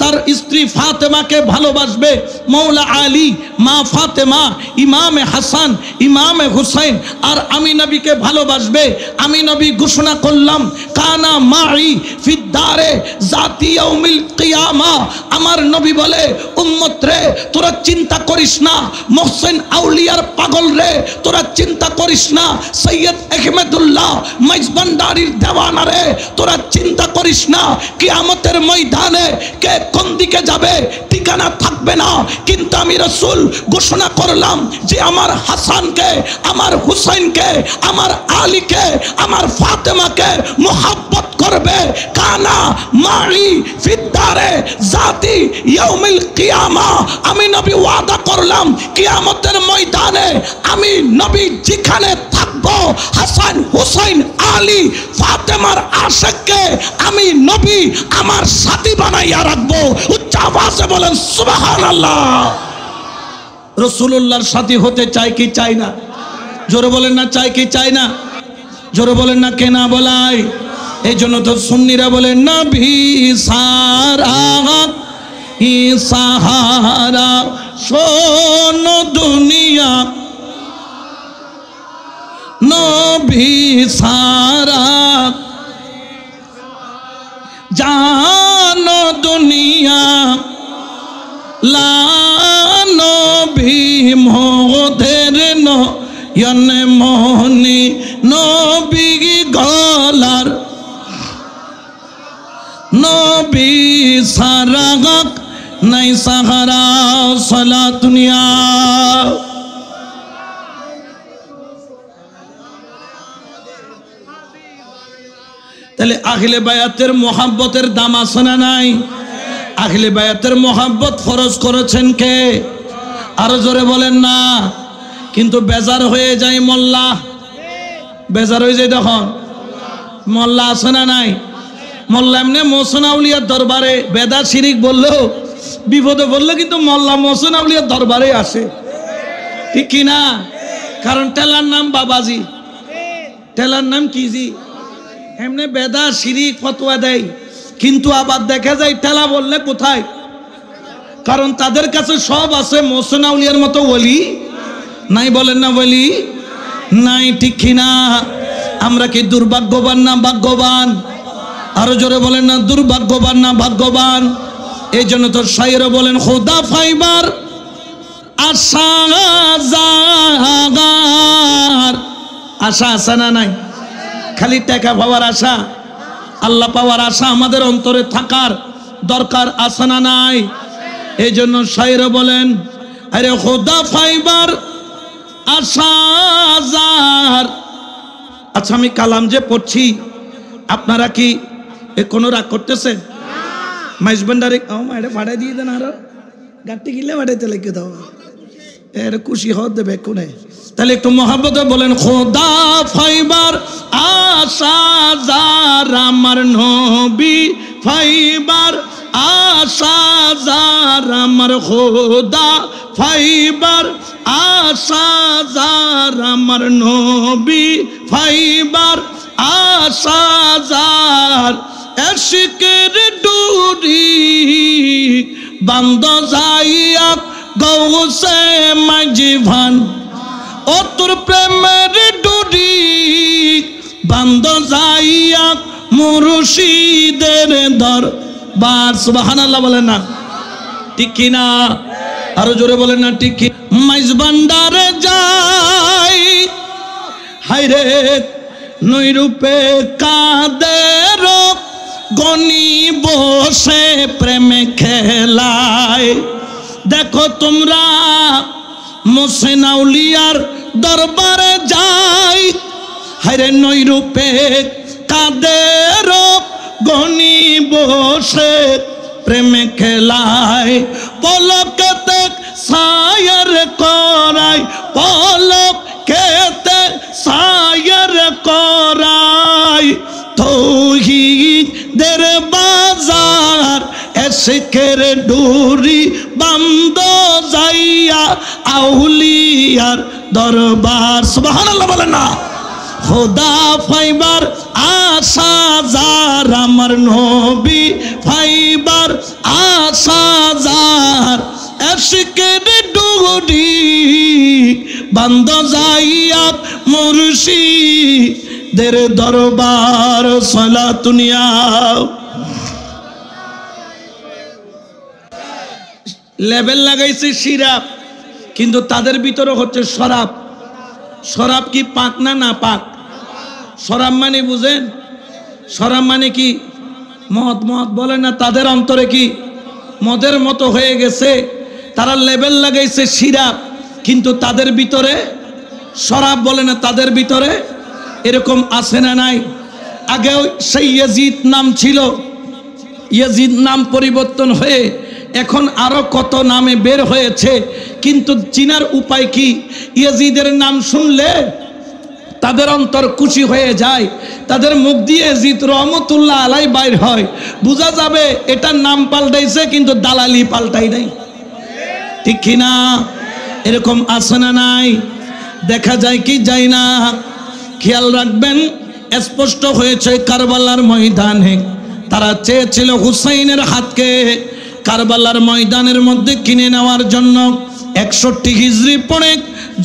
তার স্ত্রী ফাতেমাকে ভালোবাসবে, মৌলা আলী মা ফাতেমা ইমামে হাসান ইমামে হুসাইন আর আমি নবীকে ভালোবাসবে। আমি নবী ঘোষণা করলাম, কানা মা'i ফিদ দারে যাতি ইয়াউমিল কিয়ামা। আমার নবী বলে, উম্মত রে তোরা চিন্তা করিস না, মুহসিন আউলিয়ার পাগল রে তোরা চিন্তা করিস না, সৈয়দ আহমেদুল্লাহ মাইজবান্ডারির দেওয়ানা রে তোরা চিন্তা করিস না, কিয়ামতের ময়দানে কে কোন দিকে যাবে ঠিকানা থাকবে না। কিন্তু আমি রাসূল ঘোষণা করলাম যে আমার হাসানকে, আমার হুসাইনকে, আমার আলীকে, আমার ফাতেমাকে মোহাব্বত করবে, কানা মা'i ফিদ দারে যাতি ইয়াউমিল কিয়ামা। আমি নবী ওয়াদা করলাম কিয়ামতের ময়দানে আমি নবী যেখানে থাকবো, হাসান হুসাইন আলী ফাতেমার আশিককে আমি নবী আমার সাথী বানাইয়া রাখবো। উচ্চ আওয়াজে বলেন সুবহানাল্লাহ। রাসূলুল্লাহর সাথী হতে চাই কি চাই না? জোরে বলেন না চাই কি চাই না? জোরে বলেন না কে না বলাই? এই জন্য তো সুন্নিরা বলেন নবী সারা ই সাহারা শোনো দুনিয়া, নবী সারা জানো দুনিয়া, লা নবী মোদের নয়নে মোহনী নবী গলার নবী সারা নাই সাহারা সালাতুনিয়া। তাহলে আহলে বায়াতের মোহাব্বতের দাম আছে না নাই? আহলে বায়াতের মোহাব্বত ফরজ করেছেন কে? আরো জোরে বলেন না। কিন্তু বেজার হয়ে যায় মোল্লা, বেজার হয়ে যায়। দেখুন মোল্লা আছে না নাই? মোল্লা এমনি মোহসিন আউলিয়ার দরবারে বেদা শিরিক বললেও বিপদে বললে কিন্তু মোল্লা মোহসিন আউলিয়ার দরবারে আসে, ঠিক কিনা? কারণ টেলার নাম বাবাজি, টেলার নাম কি জি, এমনি বেদা শিরিক ফতোয়া দেয়। কিন্তু আবার দেখা যায় টেলা বললে কোথায়, কারণ তাদের কাছে সব আছে, মোহসিন আউলিয়ার মতো ওলি নাই। বলেন না ওলি নাই, ঠিক কিনা? আমরা কি দুর্ভাগ্যবান না ভাগ্যবান? আরো জোরে বলেন না দুর্ভাগ্যবান না ভাগ্যবান? এই জন্য তো শায়র বলেন, খোদা ফাইবার আশা জাগার আশা আছে না নাই? খালি টাকা পাওয়ার আশা, আল্লাহ পাওয়ার আশা আমাদের অন্তরে থাকার দরকার আছে না নাই? এই জন্য শায়র বলেন, আরে খোদা ফাইবার আশা জাগার। আচ্ছা, আমি কালাম যে পড়ছি, আপনারা কি কোনো রাগ করতেছেন? মাইজবান্ডারে এটা ভাড়াই দিয়ে দেন, আরো গাড়ি গিলে ভাড়াইতে লেগে দাও, এর খুশি হওয়া দেবে কোনে। তাহলে একটু মহাব্বতে বলেন, খোদা ফাইবার আশা যার আমার নবী ফাইবার আশা যার আমার খোদা ফাইবার আশা যার আমার নবী ফাইবার আশা যার এশকের ডুরি বান্দ যাইয়া গৌসে মাঝিভান ও তোর প্রেমের ডুরি বান্দ যাইয়া মুর্শিদের দরবার। সুবহানাল্লাহ বলেন না, ঠিক কি না? আরো জোরে বলেন না, ঠিক কি? মাইজবান্ডারে যাই হায়রে নৈরূপে কাদের গনি বসে প্রেমে খেলায়। দেখো তোমরা মোসেন আউলিয়ার দরবারে যাই হায়রে নৈরূপে কাদের গনি বসে প্রেমে খেলায়। পলক দেখ সায়র করাই পলক কেতে সায়র করাই তৌহিদের বাজার এশকের ডুরি বান্দ যাইয়া আউলিয়ার দরবার। সুবহানাল্লাহ বলেন না। খোদা ফাইবার আশা যার আমার নবী ফাইবার আশা যার এশকের ডুরি বান্দ যাইয়া মুর্শিদের দরবার। সালাতুনিয়া লেবেল লাগাইছে সিরাপ, কিন্তু তাদের ভিতরে হচ্ছে শরাব। শরাব কি পাক না না পাক? শরাব মানে বুঝেন? শরাব মানে কি? মদ। মদ বলে না, তাদের অন্তরে কি মদের মতো হয়ে গেছে। তারা লেবেল লাগাইছে সিরাপ, কিন্তু তাদের ভিতরে শরাব বলে না, তাদের ভিতরে এরকম আছে না নাই? আগেও সেই ইয়াজিদ নাম ছিল, ইয়াজিদ নাম পরিবর্তন হয়ে এখন আরো কত নামে বের হয়েছে, কিন্তু চিনার উপায় কি? ইয়াজিদের নাম শুনলে তাদের অন্তর খুশি হয়ে যায়, তাদের মুখ দিয়ে ইয়াজিদ রহমতুল্লাহ আলাই বাইর হয়, বোঝা যাবে এটার নাম পাল্টাইছে কিন্তু দালালি পাল্টাই নাই। ঠিক কিনা? এরকম আছে না নাই? দেখা যায় কি যায় না? খেয়াল রাখবেন, স্পষ্ট হয়েছে কারবালার ময়দানে তারা চেয়েছিল হুসাইনের হাতকে কারবালার ময়দানের মধ্যে কিনে নেওয়ার জন্য। 61 হিজরি পরে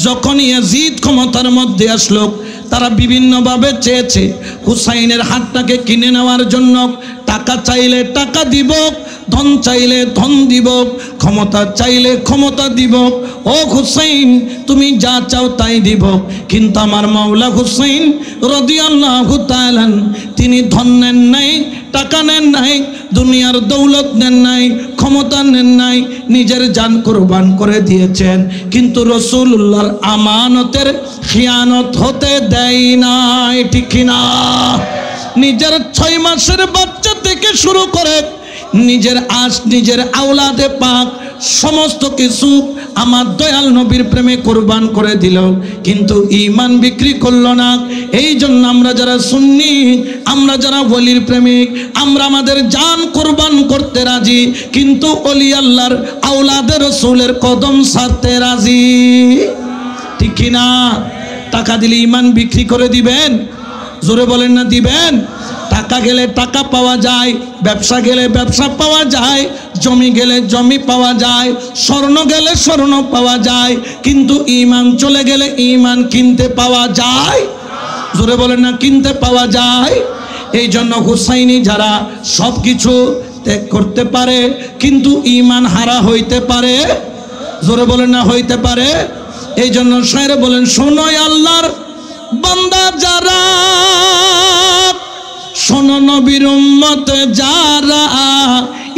যখন ইয়াজিদ ক্ষমতার মধ্যে আসলো, তারা বিভিন্নভাবে চেয়েছে হুসাইনের হাতটাকে কিনে নেওয়ার জন্য। টাকা চাইলে টাকা দিব, ধন চাইলে ধন দিব, ক্ষমতা চাইলে ক্ষমতা দিব। ও হুসাইন, তুমি যা চাও তাই দিব। কিন্তু আমার মাওলা হুসাইন রাদিয়াল্লাহু তাআলা তিনি ধন নেন নাই, টাকা নেন নাই, দুনিয়ার দৌলত নেন নাই, ক্ষমতা নেন নাই, নিজের জান কুরবান করে দিয়েছেন। কিন্তু রাসূলুল্লাহর আমানতের খিয়ানত হতে দেয় নাই। ঠিক না? নিজের 6 মাসের বাচ্চা থেকে শুরু করে নিজের নিজের আওলাদে পাক সমস্ত কিছু আমার দয়াল নবীর প্রেমে কুরবান করে দিল, কিন্তু ঈমান বিক্রি করলো না। এই জন্য আমরা যারা সুন্নি, আমরা যারা ওলির প্রেমিক, আমরা আমাদের জান কুরবান করতে রাজি, কিন্তু ওলি আল্লাহর আওলাদের রাসূলের কদম ছাড়তে রাজি। ঠিক কি না? টাকা দিলে ঈমান বিক্রি করে দিবেন? জোরে বলেন না, দিবেন? টাকা গেলে টাকা পাওয়া যায়, ব্যবসা গেলে ব্যবসা পাওয়া যায়, জমি গেলে জমি পাওয়া যায়, স্বর্ণ গেলে স্বর্ণ পাওয়া যায়, কিন্তু ঈমান চলে গেলে ঈমান কিনতে পাওয়া যায়? জোরে বলেন না, কিনতে পাওয়া যায়? এই জন্য হুসাইনি যারা সব কিছু ত্যাগ করতে পারে কিন্তু ঈমান হারা হইতে পারে জোরে বলেন না হইতে পারে। এই জন্য শায়ের বলেন, শোনো আল্লাহর বান্দা যারা, শোনো নবীর উম্মত যারা,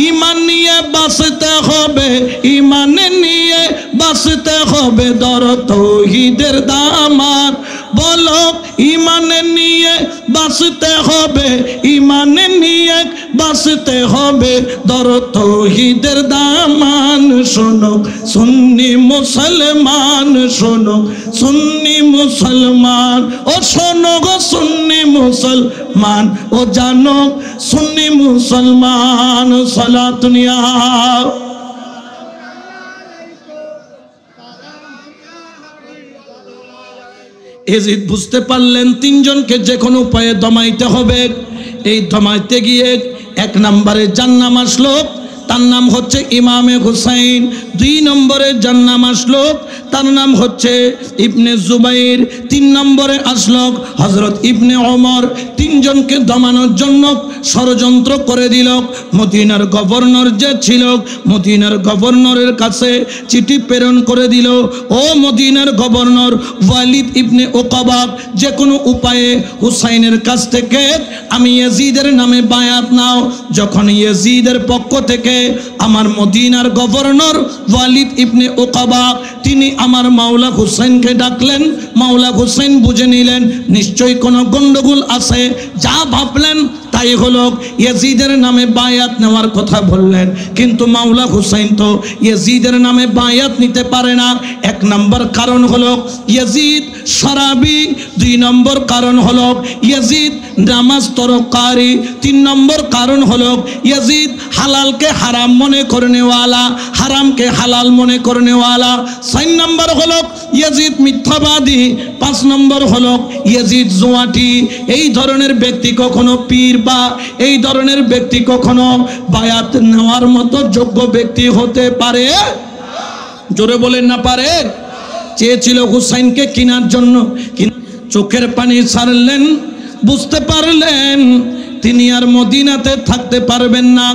ঈমান নিয়ে বাঁচতে হবে, ঈমান নিয়ে বাঁচতে হবে, দর তাওহীদের দামান বলো, ঈমান নিয়ে বাঁচতে হবে, ঈমান নিয়ে বাঁচতে হবে, দর তাওহীদের দামান। শোনো সুন্নি মুসলমান, শোনো সুন্নি মুসলমান, ও শোনো গো সুন্নি মুসলমান, ও জানো সুন্নি মুসলমান। সালাত নিয়া এজিদ বুঝতে পারলেন তিনজনকে যে কোনো উপায়ে দমাইতে হবে। এই দমাইতে গিয়ে এক নম্বরে যার নাম আসলো তার নাম হচ্ছে ইমামে হুসাইন, 2 নম্বরে যার নাম আসলো তার নাম হচ্ছে ইবনে জুবাইর, 3 নম্বরে আসলো হযরত ইবনে ওমর। তিনজনকে দমানোর জন্য ষড়যন্ত্র করে দিল। মদিনার গভর্নর যে ছিল, মদিনার গভর্নরের কাছে চিঠি প্রেরণ করে দিল, ও মদিনার গভর্নর ওয়ালিদ ইবনে উকাবা, যে কোনো উপায়ে হুসাইনের কাছ থেকে আমি ইয়াজিদের নামে বায়াত নাও। যখন ইয়াজিদের পক্ষ থেকে আমার মদিনার গভর্নর ওয়ালিদ ইবনে উকাবা তিনি আমার মাওলা হুসাইনকে ডাকলেন। মাওলা হুসাইন বুঝে নিলেন নিশ্চয়ই কোনো গন্ডগোল আছে, যা ভাবলেন তাই হলো, ইয়াজিদের নামে বায়াত নেওয়ার কথা বললেন। কিন্তু মাওলা হুসাইন তো ইয়াজিদের নামে বায়াত নিতে পারে না। 1 নম্বর কারণ হলো ইয়াজিদ শরাবি, 2 নম্বর কারণ হলো ইয়াজিদ নামাজ তরকারি, 3 নম্বর কারণ হলো ইয়াজিদ হালালকে হারাম মনে করনেওয়ালা, হারামকে হালাল মনে করনেওয়ালা, 4 নম্বর হলো ইয়াজিদ মিথ্যাবাদী, 5 নম্বর হলো ইয়াজিদ জুয়াটি। এই ধরনের ব্যক্তি কখনো পীর বা এই ধরনের ব্যক্তি কখনো বায়াত নেওয়ার মতো যোগ্য ব্যক্তি হতে পারে? জোরে বলেন না পারে। চেয়েছিল হুসাইনকে কেনার জন্য, কিন্তু চোখের পানি ছাড়লেন, বুঝতে পারলেন তিনি আর মদিনাতে থাকতে পারবেন না।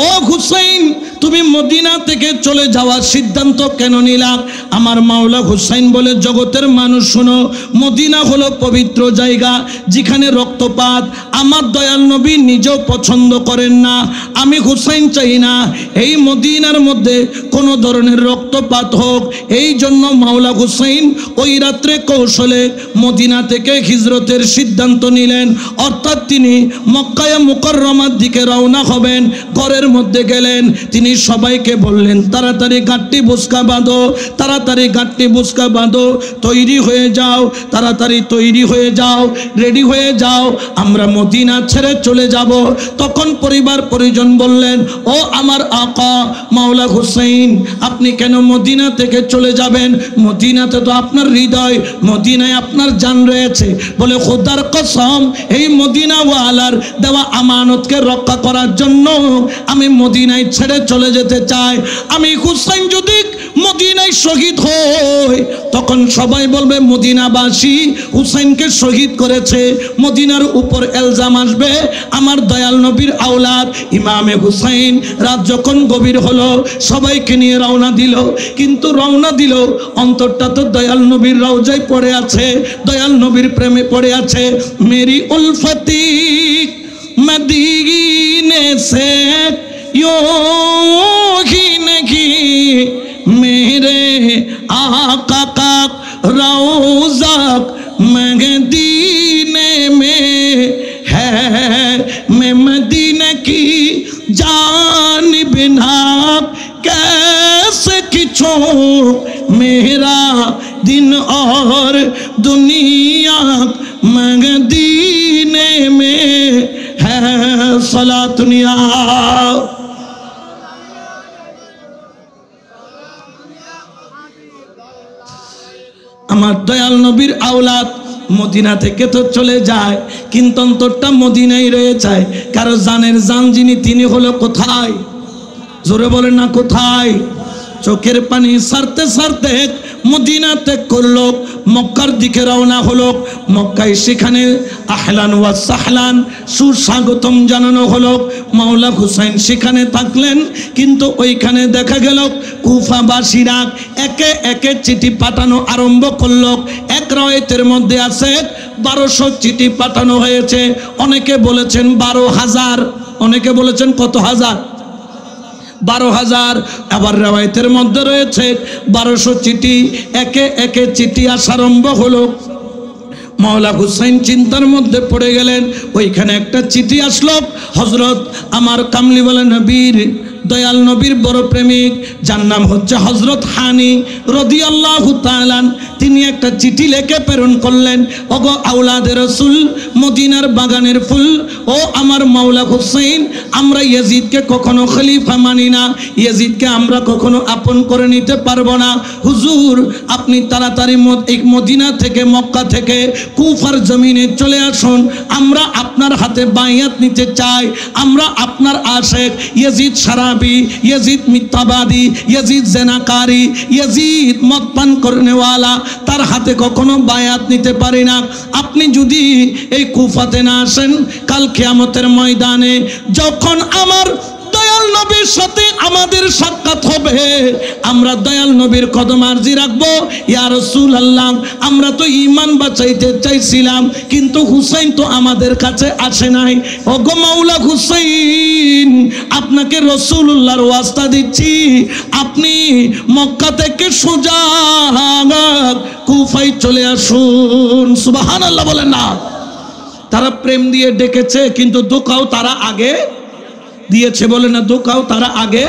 ও হুসাইন, তুমি মদিনা থেকে চলে যাওয়ার সিদ্ধান্ত কেন নিলা? আমার মাওলা হুসাইন বলে, জগতের মানুষ শোনো, মদিনা হলো পবিত্র জায়গা যেখানে রক্তপাত আমার দয়াল নবী নিজেও পছন্দ করেন না। আমি হুসাইন চাই না এই মদিনার মধ্যে কোনো ধরনের রক্তপাত হোক। এই জন্য মাওলা হুসাইন ওই রাত্রে কৌশলে মদিনা থেকে হিজরতের সিদ্ধান্ত নিলেন, অর্থাৎ তিনি মক্কায়ে মুকাররমার দিকে রওনা হবেন। ঘরের মধ্যে গেলেন, তিনি সবাইকে বললেন তাড়াতাড়ি গাঁটটি বুসকা বাঁধো, তাড়াতাড়ি গাঁটটি বুসকা বাঁধো, তৈরি হয়ে যাও, তাড়াতাড়ি তৈরি হয়ে যাও, রেডি হয়ে যাও, আমরা মদিনা ছেড়ে চলে যাব। তখন পরিবার পরিজন বললেন, ও আমার আকা মাওলা হুসাইন, আপনি কেন মদিনা থেকে চলে যাবেন? মদিনাতে তো আপনার হৃদয়, মদিনায় আপনার জান রয়েছে। বলে, খোদার কসম, এই মদিনাওয়ালার দেওয়া আমানতকে রক্ষা করার জন্য আমি মদিনায় ছেড়ে চলে যেতে চাই। আমি হুসাইন যদি মদিনায় শহীদ হই, তখন সবাই বলবে মদিনাবাসী হুসাইনকে শহীদ করেছে, মদিনার উপর এলজাম আসবে আমার দয়াল নবীর আওলাদ ইমামে হুসাইন। রাত যখন গভীর হলো, সবাইকে নিয়ে রওনা দিল। কিন্তু রওনা দিল, অন্তরটা তো দয়াল নবীর রওজায় পড়ে আছে, দয়াল নবীর প্রেমে পড়ে আছে। মেরি উলফতি मदीने से यूं ही नहीं, मेरे आका का रौज़ा मदीने में है, मैं मदीने की जानिब ना कैसे किछो, मेरा दिन और दुनिया मदीने में है। सलातुनिया আমার দয়াল নবীর আওলাদ মদিনা থেকে তো চলে যায়, কিন্তু অন্তরটা মদিনায় রয়ে যায়। কারো জানের জান যিনি, তিনি হলো কোথায়? জোরে বলেন না কোথায়? চোখের পানি সারতে সারতে মদিনা ত্যাগ করলো, মক্কার দিকে রওনা হলো। মক্কায় সেখানে আহলান ওয়া সাহলান সুস্বাগতম জানানো হলো। মাওলা হুসাইন সেখানে থাকলেন, কিন্তু ওইখানে দেখা গেল কুফাবাসীরা একে একে চিঠি পাঠানো আরম্ভ করলো। এক রাওয়ায়াতের মধ্যে আছে 1200 চিঠি পাঠানো হয়েছে, অনেকে বলেছেন 12,000, অনেকে বলেছেন কত হাজার, 12,000। আবার রাওয়ায়াতের মধ্যে রয়েছে 1200 চিঠি। একে একে চিঠি আসা আরম্ভ হলো। মাওলা হুসাইন চিন্তার মধ্যে পড়ে গেলেন। ওইখানে একটা চিঠি আসলো, হযরত আমার কামলিওয়ালা নবীর, দয়াল নবীর বড় প্রেমিক, যার নাম হচ্ছে হযরত হানি রাদিয়াল্লাহু তাআলা। তিনি একটা চিঠি লিখে প্রেরণ করলেন, ওগো আওলাদে রাসূল, মদিনার বাগানের ফুল, ও আমার মাওলা হুসাইন, আমরা ইয়াজিদকে কখনো খলিফা মানি না, ইয়াজিদকে আমরা কখনো আপন করে নিতে পারবো না। হুজুর, আপনি তাড়াতাড়ি মদিনা থেকে, মক্কা থেকে কুফার জমিনে চলে আসুন, আমরা আপনার হাতে বাইয়াত নিতে চাই। আমরা আপনার আশেক ইয়াজিদ শারাবি, ইয়াজিদ মিথ্যাবাদী, ইয়াজিদ জেনাকারী, ইয়াজিদ মদ পান করনেওয়ালা, তার হাতে কখনো বায়াত নিতে পারি না। আপনি যদি এই কুফাতে না আসেন, কাল কিয়ামতের ময়দানে যখন আমার দয়াল নবীর সাথে আমাদের সাক্ষাৎ হবে, আমরা দয়াল নবীর কদম আরজি রাখবো, ইয়া রাসূলুল্লাহ, আমরা তো ঈমান বাঁচাইতে চাইছিলাম, কিন্তু হুসাইন তো আমাদের কাছে আসে নাই। ওগো মাওলা হুসাইন, আপনাকে রাসূলুল্লাহর ওয়াস্তা দিচ্ছি, আপনি মক্কা থেকে সোজা কুফায় চলে আসুন। সুবহানাল্লাহ বলেন না। তারা প্রেম দিয়ে ডেকেছে, কিন্তু ধোঁকাও তারা আগে দিয়েছে, বলে না, ধোঁকাও তারা আগে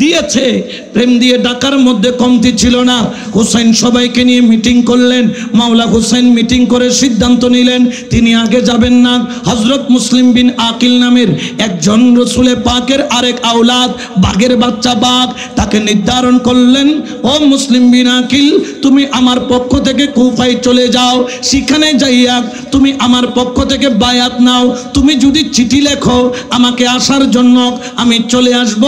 দিয়েছে। প্রেম দিয়ে ডাকার মধ্যে কমতি ছিল না। হুসাইন সবাইকে নিয়ে মিটিং করলেন। মাওলা হুসাইন মিটিং করে সিদ্ধান্ত নিলেন তিনি আগে যাবেন না। হযরত মুসলিম বিন আকিল নামের একজন রসুলে পাকের আরেক আওলাদ, বাঘের বাচ্চা বাঘ, তাকে নির্ধারণ করলেন, ও মুসলিম বিন আকিল, তুমি আমার পক্ষ থেকে কুফায় চলে যাও, সেখানে যাইয়া তুমি আমার পক্ষ থেকে বায়াত নাও। তুমি যদি চিঠি লেখো আমাকে আসার জন্য, আমি চলে আসব,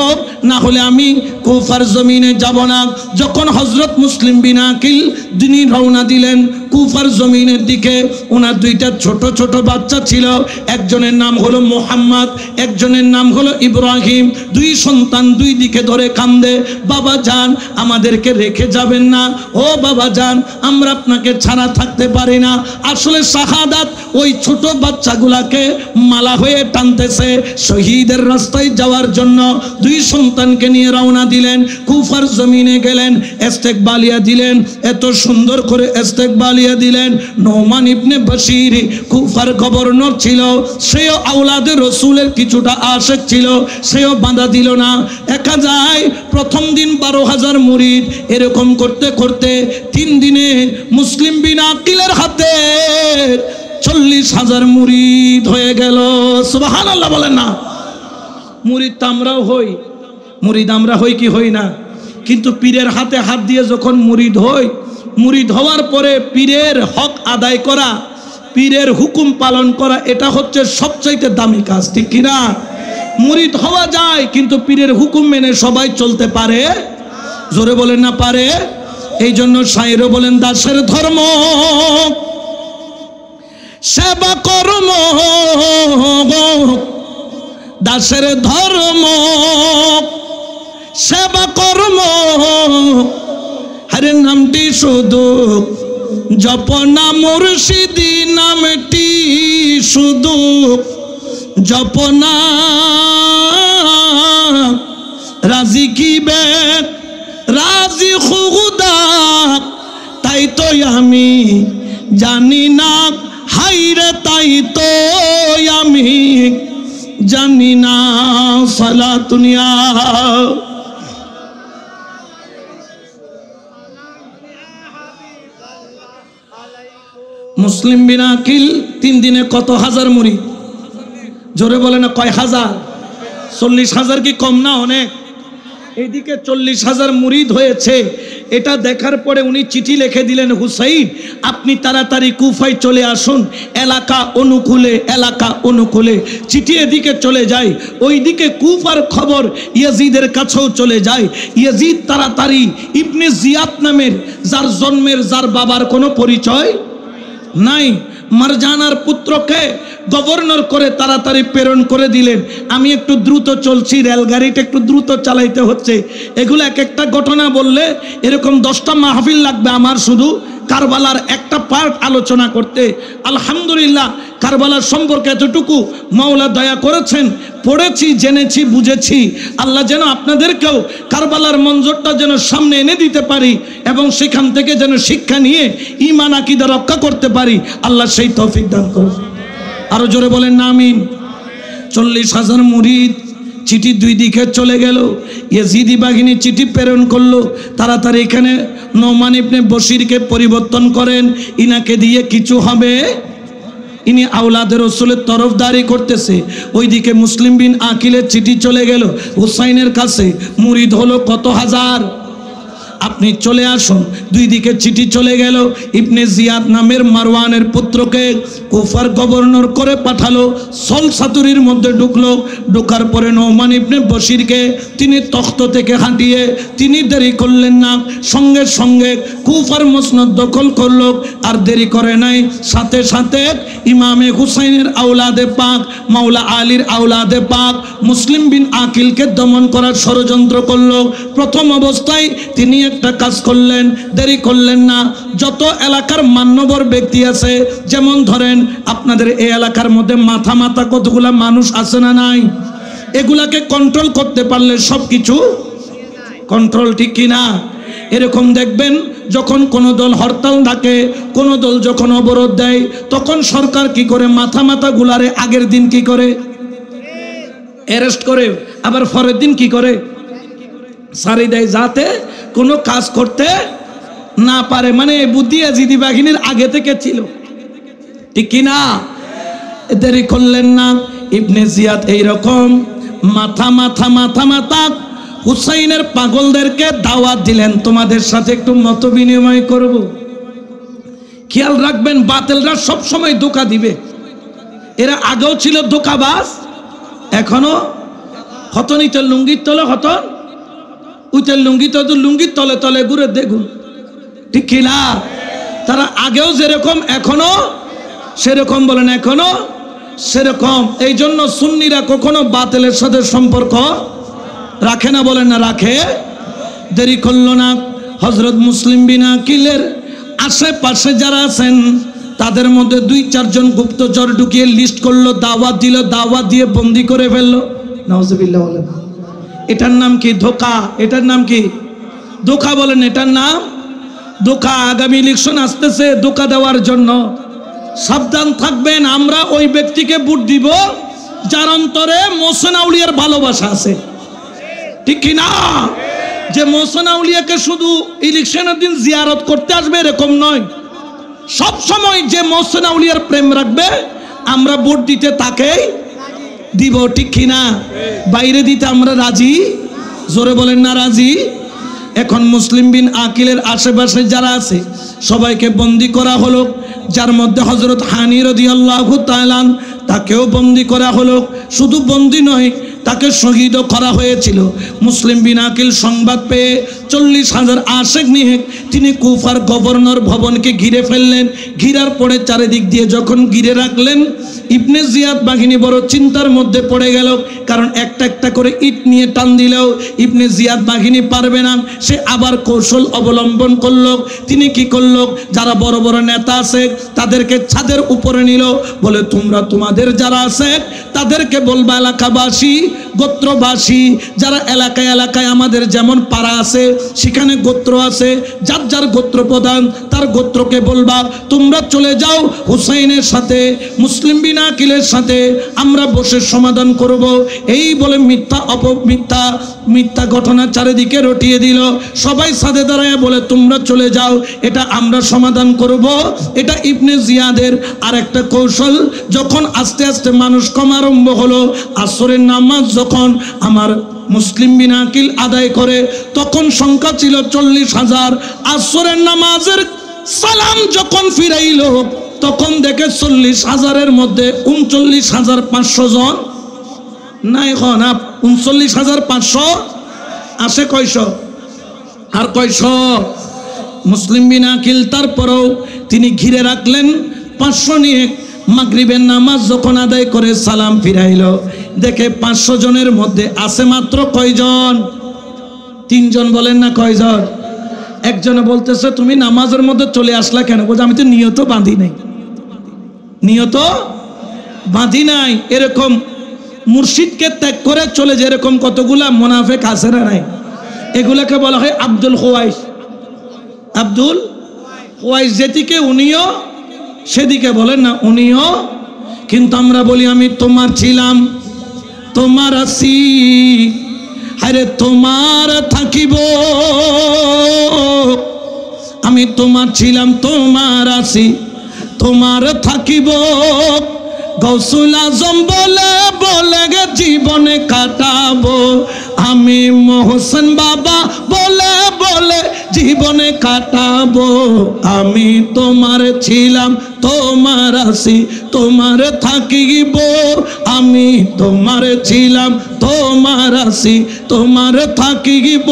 না হলে আমি কুফার জমিনে যাব না। যখন হযরত মুসলিম বিন আকিল তিনি রওনা দিলেন কুফার জমিনের দিকে, ওনার দুইটা ছোট ছোট বাচ্চা ছিল, একজনের নাম হলো মুহাম্মদ, একজনের নাম হলো ইব্রাহিম। দুই সন্তান দুই দিকে ধরে কান্দে, বাবা যান, আমাদেরকে রেখে যাবেন না, ও বাবা যান, আমরা আপনাকে ছাড়া থাকতে পারি না। আসলে শাহাদাত ওই ছোট বাচ্চাগুলাকে মালা হয়ে টানতেছে শহীদের রাস্তায় যাওয়ার জন্য। দুই সন্তানকে নিয়ে রওনা দিলেন, কুফার জমিনে গেলেন, ইস্তেকবালিয়া দিলেন, এত সুন্দর করে ইস্তেকবালিয়া দিলেন। নোমান ইবনে বশির কুফার গভর্নর ছিল, সেও আওলাদে রসুলের কিছুটা আশেক ছিল, সেও বাধা দিল না। একা যায়, প্রথম দিন 12,000 মুরিদ, এরকম করতে করতে 3 দিনে মুসলিম বিন আকিলের হাতে 40,000 মুরিদ হয়ে গেল। সুবহানাল্লাহ বলেন না। মুরিদ তো আমরাও হই, মুরিদ আমরা হই কি হই না, কিন্তু পীরের হাতে হাত দিয়ে যখন মুরিদ হই, মুরিদ হওয়ার পরে পীরের হক আদায় করা, পীরের হুকুম পালন করা, এটা হচ্ছে সবচাইতে দামি কাজ, ঠিক কিনা? মুরিদ হওয়া যায়, কিন্তু পীরের হুকুম মেনে সবাই চলতে পারে? জোরে বলেন না পারে। এই জন্য শায়েরও বলেন, দাসের ধর্ম সেবা কর্ম, দাসের ধর্ম সেবা কর্ম, হরে নামটি শুধু জপনা, মুর্শিদি নামটি শুধু জপনা, রাজি কি বে রাজি খুদা, তাই তো আমি জানি না, হাইরে তাই তো আমি জানি না। সালাতুনিয়া মুসলিম বিন আকিল 3 দিনে কত হাজার মুরিদ? জোরে বলে না, কয় হাজার? 40,000 কি কম না অনেক? এদিকে 40,000 মুরিদ হয়েছে। এটা দেখার পরে উনি চিঠি লিখে দিলেন, হুসাইন আপনি তাড়াতাড়ি কুফায় চলে আসুন, এলাকা অনুকূলে। চিঠি এদিকে চলে যায়, ওইদিকে কুফার খবর ইয়াজিদের কাছেও চলে যায়। ইয়াজিদ তাড়াতাড়ি ইবনে জিয়াদ নামের, যার জন্মের যার বাবার কোনো পরিচয় নাই, মারজানার পুত্রকে গভর্নর করে তাড়াতাড়ি প্রেরণ করে দিলেন। আমি একটু দ্রুত চলছি, রেলগাড়িটা একটু দ্রুত চালাইতে হচ্ছে। এগুলো এক একটা ঘটনা বললে এরকম 10টা মাহফিল লাগবে আমার শুধু কারবালার একটা পার্ট আলোচনা করতে। আলহামদুলিল্লাহ কারবালার সম্পর্কে এতটুকু মাওলা দয়া করেছেন, পড়েছি, জেনেছি, বুঝেছি। আল্লাহ যেন আপনাদেরকেও কারবালার মঞ্জরটা যেন সামনে এনে দিতে পারি এবং সেখান থেকে যেন শিক্ষা নিয়ে ঈমান আকীদা রক্ষা করতে পারি, আল্লাহ সেই তৌফিক দান করুন। আরো জোরে বলেন না আমিন। 40,000 মুরিদ, চিঠি দুই দিকে চলে গেল। ইয়াজিদি বাহিনী চিঠি প্রেরণ করলো, তাড়াতাড়ি এখানে নোমান ইবনে বশিরকে পরিবর্তন করেন, ইনাকে দিয়ে কিছু হবে, ইনি আওলাদে রাসূলের তরফদারি করতেছে। ওইদিকে মুসলিম বিন আকিলের চিঠি চলে গেল হুসাইনের কাছে, মুরিদ হলো কত হাজার, আপনি চলে আসুন। দুই দিকে চিঠি চলে গেল। ইবনে জিয়াদ নামের মারওয়ানের পুত্রকে কুফার গভর্নর করে পাঠালো, সলসাতুরির মধ্যে ঢুকলো। ঢোকার পরে নোমান ইবনে বশিরকে তিনি তখ্ত থেকে হাঁটিয়ে, তিনি দেরি করলেন না, সঙ্গে সঙ্গে কুফার মসনদ দখল করলো। আর দেরি করে নাই, সাথে সাথে ইমামে হুসাইনের আওলাদে পাক, মাওলা আলীর আওলাদে পাক মুসলিম বিন আকিলকে দমন করার ষড়যন্ত্র করলো। প্রথম অবস্থায় তিনি একটা কাজ করলেন, দেরি করলেন না। যত এলাকার মান্যবর ব্যক্তি আছে, যেমন ধরেন আপনাদের এই এলাকার মধ্যে মাথা কতগুলা মানুষ আছে না নাই, এগুলাকে কন্ট্রোল করতে পারলে সবকিছু কন্ট্রোল, ঠিক কিনা? এরকম দেখবেন যখন কোন দল হরতাল ডাকে, কোন দল যখন অবরোধ দেয়, তখন সরকার কি করে, মাথা গুলারে আগের দিন কি করে অ্যারেস্ট করে, আবার পরের দিন কি করে সারি দেয়, যাতে কোনো কাজ করতে না পারে। মানে বুদ্ধি ইয়াজিদি বাহিনীর আগে থেকে ছিল, ঠিক কিনা? দেরি করলেন না। ইবনে জিয়াদ এইরকম মাথা হুসাইনের পাগলদেরকে দাওয়াত দিলেন, তোমাদের সাথে একটু মত বিনিময় করব। খেয়াল রাখবেন, বাতিলরা সব সময় ধোঁকা দিবে। এরা আগেও ছিল ধোঁকাবাজ, এখনো হতনিতের লুঙ্গির তলে হতন, উইতের লুঙ্গির তলে তলে ঘুরে দেখুন, ঠিক কিনা? তারা আগেও যেরকম এখনো সেরকম, বলেন এখনো সেরকম। এই জন্য সুন্নিরা কখনো বাতিলের সাথে সম্পর্ক রাখে না, বলেন না রাখে। দেরি করলো না। হযরত মুসলিম বিন আকিলের আশেপাশে যারা আছেন তাদের মধ্যে 2-4 জন গুপ্তচর ঢুকিয়ে লিস্ট করলো, দাওয়াত দিল, দাওয়াত দিয়ে বন্দি করে ফেললো। নাউজুবিল্লাহ বলেন। এটার নাম কি? ধোঁকা। এটার নাম কি? ধোঁকা, বলেন এটার নাম ধোঁকা। আগামী ইলেকশন আসতেছে, ধোঁকা দেওয়ার জন্য সাবধান থাকবেন। আমরা ওই ব্যক্তিকে ভোট দিব যার অন্তরে মোহসেন আউলিয়ার ভালোবাসা আছে, ঠিক কিনা? যে মোহসেন আউলিয়াকে শুধু ইলেকশনের দিন জিয়ারত করতে আসবে এরকম নয়, সব সময় যে মোহসেন আউলিয়ার প্রেম রাখবে আমরা ভোট দিতে তাকেই দিব, ঠিক কিনা? বাইরে দিতে আমরা রাজি, জোরে বলেন না রাজি। এখন মুসলিম বিন আকিলের আশেপাশে যারা আছে সবাইকে বন্দি করা হলো, যার মধ্যে হযরত হানি রাদিয়াল্লাহু তাআলা তাকেও বন্দি করা হলো। শুধু বন্দি নয়, তাকে শহীদও করা হয়েছিল। মুসলিম বিন আকিল সংবাদ পেয়ে 40,000 আশেক নিয়ে তিনি কুফার গভর্নর ভবনকে ঘিরে ফেললেন। ঘিরার পরে চারিদিক দিয়ে যখন ঘিরে রাখলেন, ইবনে জিয়াদ বাহিনী বড় চিন্তার মধ্যে পড়ে গেল, কারণ একটা একটা করে ইট নিয়ে টান দিলেও ইবনে জিয়াদ বাহিনী পারবে না। সে আবার কৌশল অবলম্বন করলো। তিনি কি করলো, যারা বড় বড় নেতা আছে তাদেরকে ছাদের উপরে নিল, বলে তোমরা তোমাদের যারা আছে তাদেরকে বলবা, এলাকাবাসী গোত্রবাসী যারা এলাকায় আমাদের যেমন পাড়া আছে সেখানে গোত্র আছে, যার যার গোত্র প্রধান তার গোত্রকে বলবা তোমরা চলে যাও হুসাইনের সাথে, মুসলিম বিন আকিলের সাথে আমরা বসে সমাধান করব। এই বলে মিথ্যা ঘটনা চারিদিকে রটিয়ে দিল। সবাই সাথে দাঁড়ায় বলে তোমরা চলে যাও, এটা আমরা সমাধান করব। এটা ইবনে জিয়াদের আর একটা কৌশল। যখন আস্তে আস্তে মানুষ কম আরম্ভ হলো, আসরের নামাজ যখন আমার মুসলিম বিন আকিল আদায় করে। তখন সংখ্যা ছিল 40,000। আসরের নামাজের সালাম যখন ফিরাইল তখন দেখে 40,000-এর মধ্যে 39,500 জন নাই। এখন 39,500 আসে কয়শো আর কয়শো? মুসলিম বিন আকিল তারপরেও তিনি ঘিরে রাখলেন 500 নিয়ে। মাগরিবের নামাজ যখন আদায় করে সালাম ফিরাইল দেখে 500 জনের মধ্যে আছে মাত্র কয়জন? 3 জন। বলেন না কয়জন? একজনে বলতেছে তুমি নামাজের মধ্যে চলে আসলা কেন? বলছে আমি তো নিয়ত বাঁধি নাই, নিয়ত বাঁধি নাই। এরকম মুর্শিদকে ত্যাগ করে চলে যে এরকম কতগুলা মুনাফিক আছে না নাই? এগুলাকে বলা হয় আব্দুল খুয়াইস। আব্দুল খুয়াইস যেদিকে উনিও সেদিকে, বলেন না উনিও। কিন্তু আমরা বলি আমি তোমার ছিলাম, তোমার আছি, আরে তোমার থাকিব। আমি তোমার ছিলাম, তোমার আছি, তোমার থাকিব। গৌসুল আজম বলে বলে গে জীবনে কাটাবো। আমি মোহসেন বাবা বলে বলে জীবনে কাটাবো। আমি তোমার ছিলাম, তোমার আছি, তোমার থাকিব। আমি তোমার ছিলাম, তোমার আছি, তোমার থাকিব।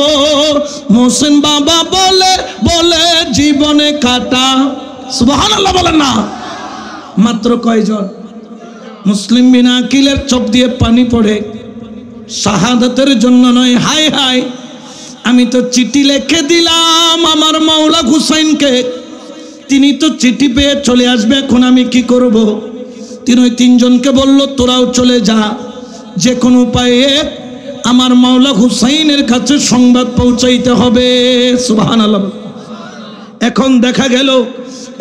মোহসেন বাবা বলে বলে জীবনে কাটা। সুবহানাল্লাহ বলেন না। মাত্র কয়জন? মুসলিম বিন আকিলের চোখ দিয়ে পানি পড়ে। শাহাদাতের জন্য নয়, হাই হাই আমি তো চিঠি লিখে দিলাম আমার মাওলা হুসাইনকে, তিনি তো চিঠি পেয়ে চলে আসবে, এখন আমি কি করব? তিনি ওই 3 জনকে বলল তোরাও চলে যা, যে কোনো উপায়ে আমার মাওলা হুসাইনের কাছে সংবাদ পৌঁছাইতে হবে। সুবহানাল্লাহ। এখন দেখা গেল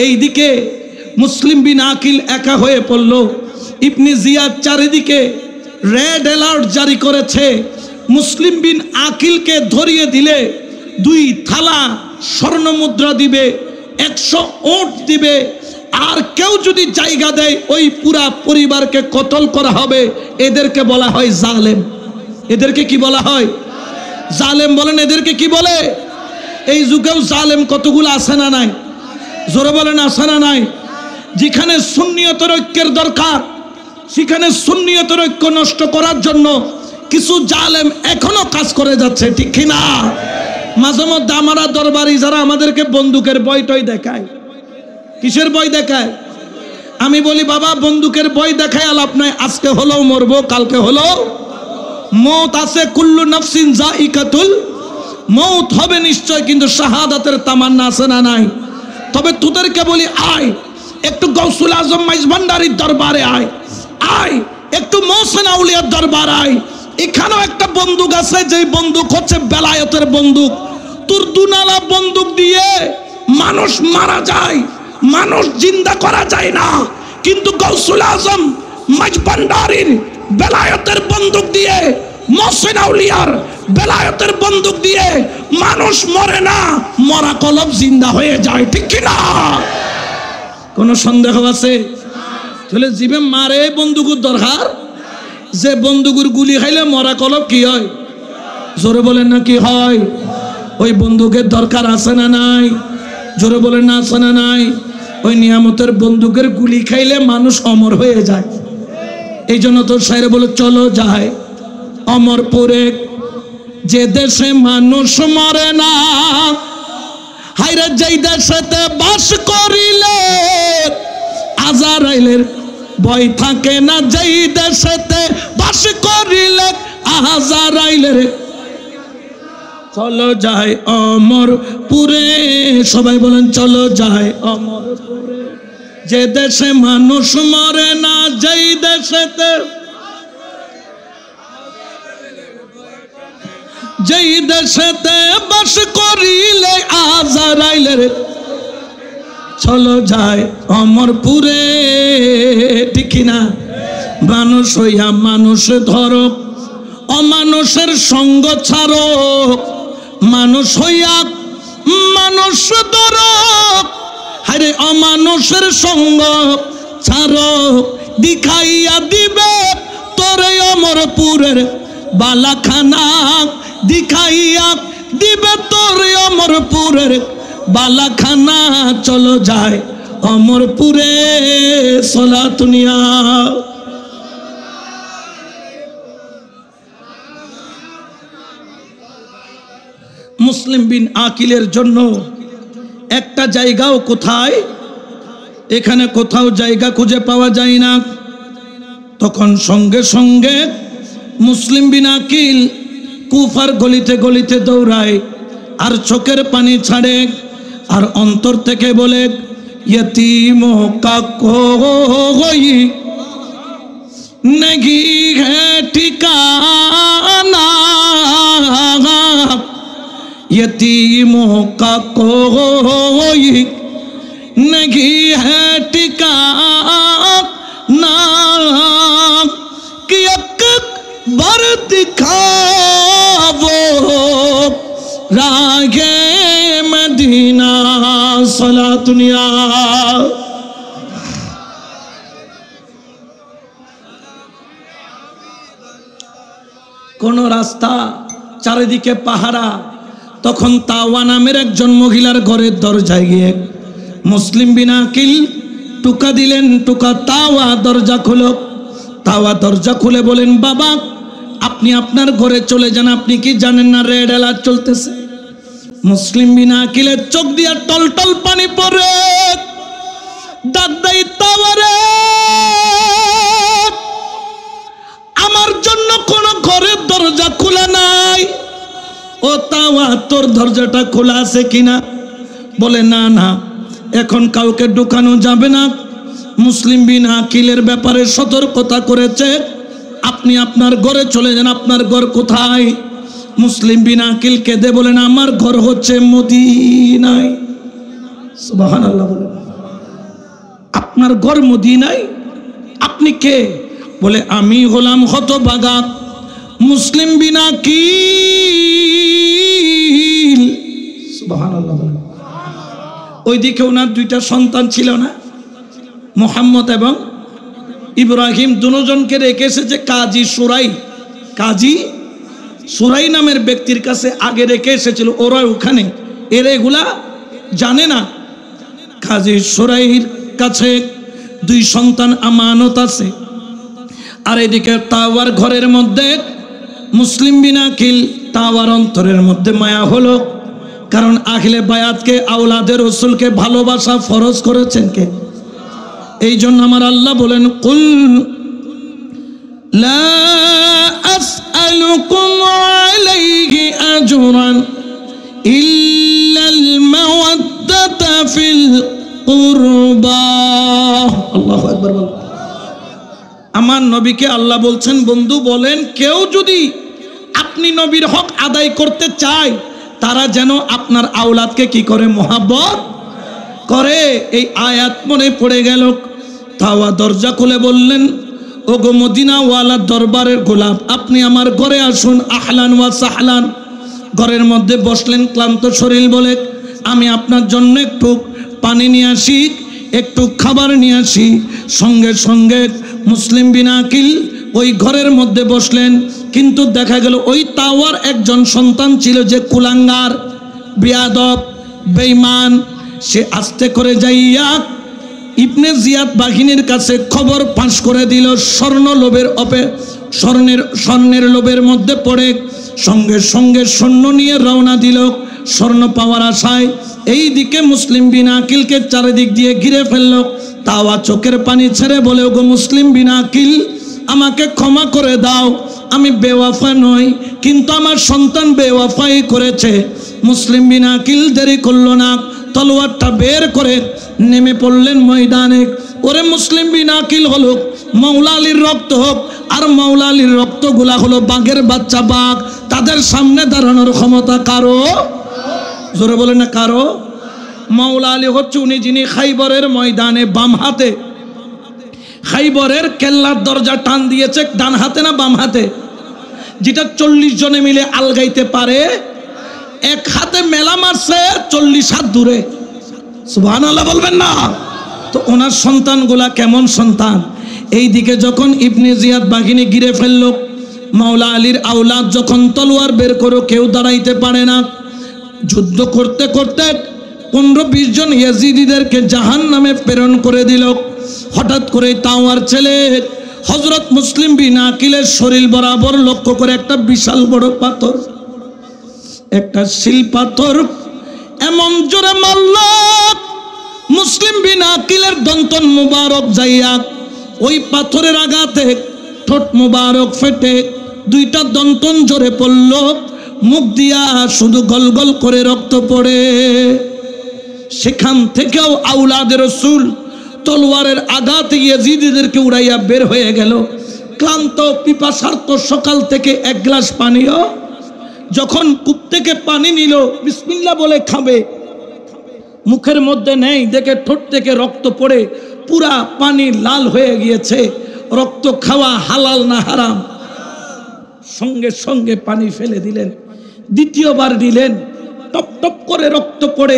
এইদিকে মুসলিম বিন আকিল একা হয়ে পড়ল। ইবনে জিয়াদ চারিদিকে রেড অ্যালার্ট জারি করেছে। মুসলিম বিন আকিলকে ধরিয়ে দিলে 2 থালা স্বর্ণ মুদ্রা দিবে, 100 ওট দিবে, আর কেউ যদি জায়গা দেয় ওই পুরা পরিবারকে কতল করা হবে। এদেরকে বলা হয় জালেম। এদেরকে কি বলা হয়? জালেম। বলেন এদেরকে কি বলে? এই যুগেও জালেম কতগুলো আছে না নাই? জোরে বলেন আছে না নাই? যেখানে সুন্নিয়তের ঐক্যের দরকার সেখানে সুন্নিয়তের ঐক্য নষ্ট করার জন্য কিছু জালেম এখনো কাজ করে যাচ্ছে, ঠিক কিনা? মাঝে মধ্যে আমরা দরবারি যারা আমাদেরকে বন্দুকের ভয় টয় দেখায়। কিসের ভয় দেখায়? আমি বলি বাবা বন্দুকের ভয় দেখায় লাভ নাই। আজকে হলেও মরবো, কালকে হলেও মৌত আছে। কুল্লু নাফসিন যায়িকাতুল মৌত হবে নিশ্চয়, কিন্তু শাহাদাতের তামান্না আছে না নাই? তবে তোদেরকে বলি আয় একটু গৌসুল আজম মাইজ ভান্ডারীর দরবারে আয়, আয় একটু মোহসেন আউলিয়ার দরবার আয়। এখানেও একটা বন্দুক আছে, যে বন্দুক হচ্ছে বেলায়েতের বন্দুক। তোর দুনালা বন্দুক দিয়ে মানুষ মারা যায়, মানুষ জিন্দা করা যায় না, কিন্তু গৌসুল আজম মাইজ ভান্ডারীর বেলায়েতের বন্দুক দিয়ে, মোহসেন আউলিয়ার বেলায়েতের বন্দুক দিয়ে মানুষ মরে না, মরা কলব জিন্দা হয়ে যায়, ঠিক কিনা? কোন সন্দেহ আছে? চলে জীবে মারে বন্দুকের দরকার, যে বন্দুকের গুলি খাইলে মরা কলব কি হয়? জোরে বলেন না কি হয়? ওই বন্দুকের দরকার আছে না নাই? জোরে বলেন না আছে না নাই? ওই নিয়ামতের বন্দুকের গুলি খাইলে মানুষ অমর হয়ে যায়। এই জন্য তো শায়রে বলে চলো যায় অমরপুরে, যে দেশে মানুষ মরে না, হায়রে যেই দেশেতে বাস করিলে আজারাইলের ভয় থাকে না, যেই দেশেতে বাস করিলে আজারাইলের। চলো যায় অমরপুরে, সবাই বলেন চলো যায় অমরপুরে, যে দেশে মানুষ মরে না, যেই দেশেতে যেই দেশেতে বাস করিলে আজারাইলের। চলো যায় অমরপুরে, ঠিক না? মানুষ হইয়া মানুষ ধরো, অমানুষের সঙ্গ ছাড়ো, মানুষ হইয়া মানুষ ধরো, আরে অমানুষের সঙ্গ ছাড়ো, দিখাইয়া দিবে তোরে অমরপুরের বালাখানা দিখাইয়া দিবে তোর অমরপুরের বালাখানা। চলো যায় অমরপুরে সালাত নিয়া। মুসলিম বিন আকিলের জন্য একটা জায়গাও কোথায়, এখানে কোথাও জায়গা খুঁজে পাওয়া যায় না। তখন সঙ্গে সঙ্গে মুসলিম বিন আকিল কুফার গলিতে গলিতে দৌড়ায়, আর চোখের পানি ছাড়ে, আর অন্তর থেকে বলে यतीम का कोई नहीं है ठिकाना, यतीमों का कोई नहीं है ठिकाना, कि अकबर दिखावो रागे मदीना सलात दुनिया। কোন রাস্তা, চারিদিকে পাহারা। তখন তাওয়া নামের একজন মহিলার ঘরের দরজায় গিয়ে মুসলিম বিন আকিল টুকা দিলেন, টুকা তাওয়া দরজা খুলো। তাওয়া দরজা খুলে বলেন, বাবা আপনি আপনার ঘরে চলে যান, আপনি কি জানেন না রেড অ্যালার্ট চলতেছে। মুসলিম বিন আকিলের চোখ দিয়া টলটল পানি পড়ে, ডাক দেয় তাওয়ারে, আমার জন্য কোন ঘরের দরজা খোলা নাই। ও তাওয়া তোর দরজাটা খোলা আছে কিনা? বলে না না, এখন কাউকে ঢুকানো যাবে না। মুসলিম বিন আকিলের ব্যাপারে সতর্কতা করেছে, আপনি আপনার ঘরে চলে যান। আপনার ঘর কোথায়? মুসলিম বিন আকিল কেঁদে বলেন, আমার ঘর হচ্ছে মদিনায়। সুবহানাল্লাহ বলেন, আপনার ঘর মদিনায়? আপনি কে? বলে আমি হলাম হতভাগা মুসলিম বিন আকিল। সুবহানাল্লাহ বলেন। ওইদিকে ওনার দুইটা সন্তান ছিল না, মুহাম্মদ এবং ইব্রাহিম, দুজনকে রেখে এসেছে কাজী সুরাই। কাজী সুরাই নামের ব্যক্তির কাছে আগে রেখে এসেছিল, ওরা ওখানে, এরা এগুলা জানে না। কাজী সুরাইর কাছে দুই সন্তান আমানত আছে। আর এদিকে তাওয়ার ঘরের মধ্যে মুসলিম বিন আকিল, তাওয়ার অন্তরের মধ্যে মায়া হলো, কারণ আহলে বায়াতকে, আওলাদে রাসূলকে ভালোবাসা ফরজ করেছেন কে? এই জন্য আমার আল্লাহ বলেন, কুল লা আসআলুকুম আলাইহি আজরান ইল্লাল মাওয়াদ্দাতা ফিল কুরবা। আল্লাহু আকবার। আমার নবীকে আল্লাহ বলছেন, বন্ধু বলেন, কেউ যদি আপনি নবীর হক আদায় করতে চায়, তারা যেন আপনার আওলাদকে কি করে? মোহাব্বত করে। এই আয়াত মনে পড়ে গেল। তাওয়া দরজা খুলে বললেন, ওগো মদিনাওয়ালা দরবারের গোলাপ, আপনি আমার ঘরে আসুন। আহলান ওয়া সাহলান। ঘরের মধ্যে বসলেন, ক্লান্ত শরীর বলে, আমি আপনার জন্য একটু পানি নিয়ে আসি, একটু খাবার নিয়ে আসি। সঙ্গে সঙ্গে মুসলিম বিন আকিল ওই ঘরের মধ্যে বসলেন। কিন্তু দেখা গেল ওই তাওয়ার একজন সন্তান ছিল যে কুলাঙ্গার, বেয়াদব, বেঈমান। সে আস্তে করে যাইয়া ইবনে জিয়াদ বাহিনীর কাছে খবর ফাঁস করে দিল। স্বর্ণের লোভের মধ্যে পড়ে সঙ্গে সঙ্গে স্বর্ণ নিয়ে রওনা দিল স্বর্ণ পাওয়ার আশায়। এই দিকে মুসলিম বিন আকিলকে চারিদিক দিয়ে ঘিরে ফেলল। তাওয়া চোখের পানি ছেড়ে বলে, ওগো মুসলিম বিন আকিল, আমাকে ক্ষমা করে দাও, আমি বেওয়াফা নই, কিন্তু আমার সন্তান বেওয়াফাই করেছে। মুসলিম বিন আকিল দেরি করল না, তলোয়ারটা বের করে নেমে পড়লেন ময়দানে। ওরে মুসলিম বিন আকিল হলো মাওলা আলীর রক্ত হোক, আর মাওলা আলীর রক্তগুলা হলো বাঘের বাচ্চা বাঘ। তাদের সামনে দাঁড়ানোর ক্ষমতা কারো? জোরে বলে না কারো? মাওলা আলী হচ্ছে উনি যিনি খাইবরের ময়দানে বাম হাতে, খাইবরের কেল্লার দরজা টান দিয়েছে ডান হাতে না বাম হাতে, যেটা 40 জনে মিলে আলগাইতে পারে। এক হাতে মেলা মারছে 40 হাত দূরে। সুবহানাল্লাহ বলবেন না? তো ওনার সন্তানগুলা কেমন সন্তান? এই দিকে যখন ইবনে জিয়াদ বাহিনী ঘিরে ফেলল, মাওলা আলীর আওলাদ যখন তলোয়ার বের করো কেউ দাঁড়াইতে পারে না। যুদ্ধ করতে করতে 15-20 জন ইয়াজিদিদেরকে জাহান্নামে প্রেরণ করে দিল। হঠাৎ করে তাওয়ার ছেলে হযরত মুসলিম বিন আকিলের শরীর বরাবর লক্ষ্য করে একটা বিশাল বড় পাথর, একটা শিল পাথর এমন জোরে মারল, মুসলিম বিন আকিলের দন্তন মুবারক যাইয়া ওই পাথরের আঘাতে ঠোঁট মুবারক ফেটে 2টা দন্তন জোরে পড়ল, মুখ দিয়া শুধু গলগল করে রক্ত পড়ে। সেখান থেকেও আওলাদে রাসূল তলোয়ারের আঘাতে ইয়াজিদিদেরকে উড়াইয়া বের হয়ে গেল। ক্লান্ত পিপাসার্ত সকাল থেকে 1 গ্লাস পানিও যখন কূপ থেকে পানি নিল বিসমিল্লাহ বলে খাবে, মুখের মধ্যে নেই, দেখে ঠোঁট থেকে রক্ত পড়ে পুরা পানি লাল হয়ে গিয়েছে। রক্ত খাওয়া হালাল না হারাম? সঙ্গে সঙ্গে পানি ফেলে দিলেন। দ্বিতীয়বার দিলেন, টপ টপ করে রক্ত পড়ে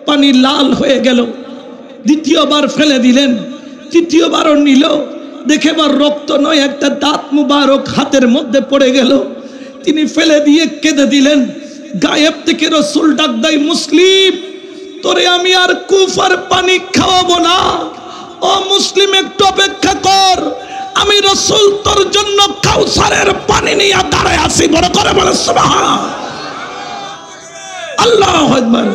পানি লাল হয়ে গেল। দ্বিতীয়বার ফেলে দিলেন, তৃতীয়বারও নিল, দেখেবার রক্ত নয়, একটা দাঁত মুবারক হাতের মধ্যে পড়ে গেল। তিনি ফেলে দিয়ে কেঁদে দিলেন। গায়েব থেকে রাসূল ডাক দেয়, মুসলিম তোরে আমি আর কুফার পানি খাওয়াবো না। ও মুসলিম একটু অপেক্ষা কর, আমি রাসূল তোর জন্য কাউসারের পানি নিয়ে দাঁড়ায় আছি। বড় করে বলে সুবহান আল্লাহু আকবার।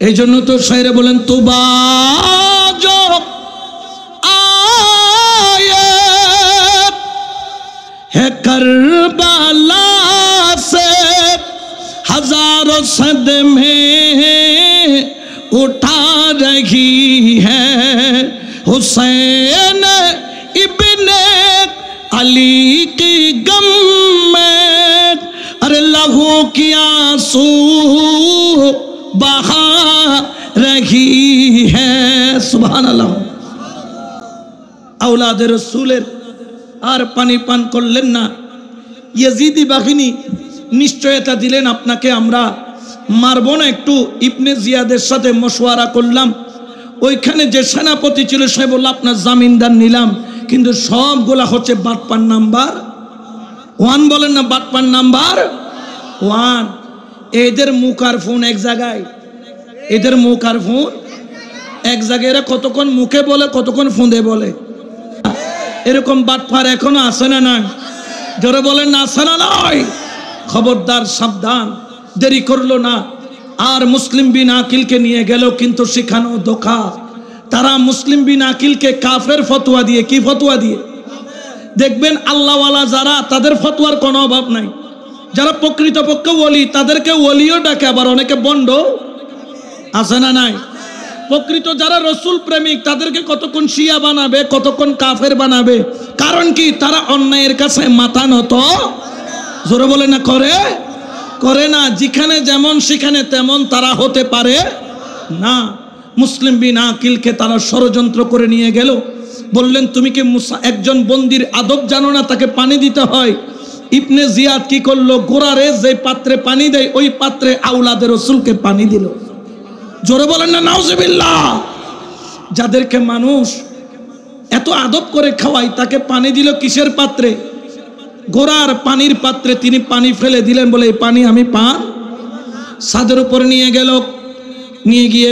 এই জন্য তো শায়রে বলেন, তুবা जो आए है करबला से हजारों सदमे उठा रही है हुसैन इब्ने अली की गम में अरे लहू की आंसू बहा रही है। सुभान अल्लाह। औलादे रसूलेर আর পানি পান করলেন না। ইয়াজিদি বাহিনী নিশ্চয়তা দিলেন, আপনাকে আমরা মারব না। একটু ইবনে জিয়াদের সাথে মশওয়ারা করলাম, ওইখানে যে সেনাপতি ছিল সে বলল আপনার জামিনদার নিলাম, কিন্তু সবগুলা হচ্ছে বাটপার নাম্বার 1। বলেন না বাটপার নাম্বার 1। এদের মুখ আর ফোন এক জায়গায়, এদের মুখ আর ফোন এক জায়গায়। এরা কতক্ষণ মুখে বলে কতক্ষণ ফোনে বলে। এরকম বাটপার এখনো আছে না নাই? জোরে বলেন না আছে না নাই? খবরদার, সাবধান। দেরি করলো না, আর মুসলিম বিন আকিলকে নিয়ে গেল, কিন্তু সেখানে ধোঁকা। তারা মুসলিম বিন আকিলকে কাফের ফতোয়া দিয়ে, কি ফতোয়া দিয়ে? দেখবেন আল্লাহওয়ালা যারা, তাদের ফতোয়ার কোনো অভাব নাই। যারা প্রকৃতপক্ষে ওলি তাদেরকে ওলিও ডাকে, আবার অনেকে বন্ড আছে না নাই? প্রকৃত যারা রসুল প্রেমিক তাদেরকে কতক্ষণ শিয়া বানাবে, কতক্ষণ কাফের বানাবে। কারণ কি? তারা অন্যায়ের কাছে মাথা নত, জোরে বলে না, করে না। যেখানে যেমন সেখানে তেমন তারা হতে পারে না। মুসলিম বিন আকিলকে তারা ষড়যন্ত্র করে নিয়ে গেল। বললেন তুমি কি একজন বন্দির আদব জানো না, তাকে পানি দিতে হয়? ইবনে জিয়াদ কি করলো? গোরারে যে পাত্রে পানি দেয় ওই পাত্রে আওলাদে রাসূলকে পানি দিল। জোরে বলেন না নাউজুবিল্লাহ। যাদেরকে মানুষ এত আদব করে খাওয়ায় তাকে পানি দিল কিসের পাত্রে? গোরার পানির পাত্রে। তিনি পানি ফেলে দিলেন, বলে এই পানি আমি পান। ছাদের উপরে নিয়ে গেল, নিয়ে গিয়ে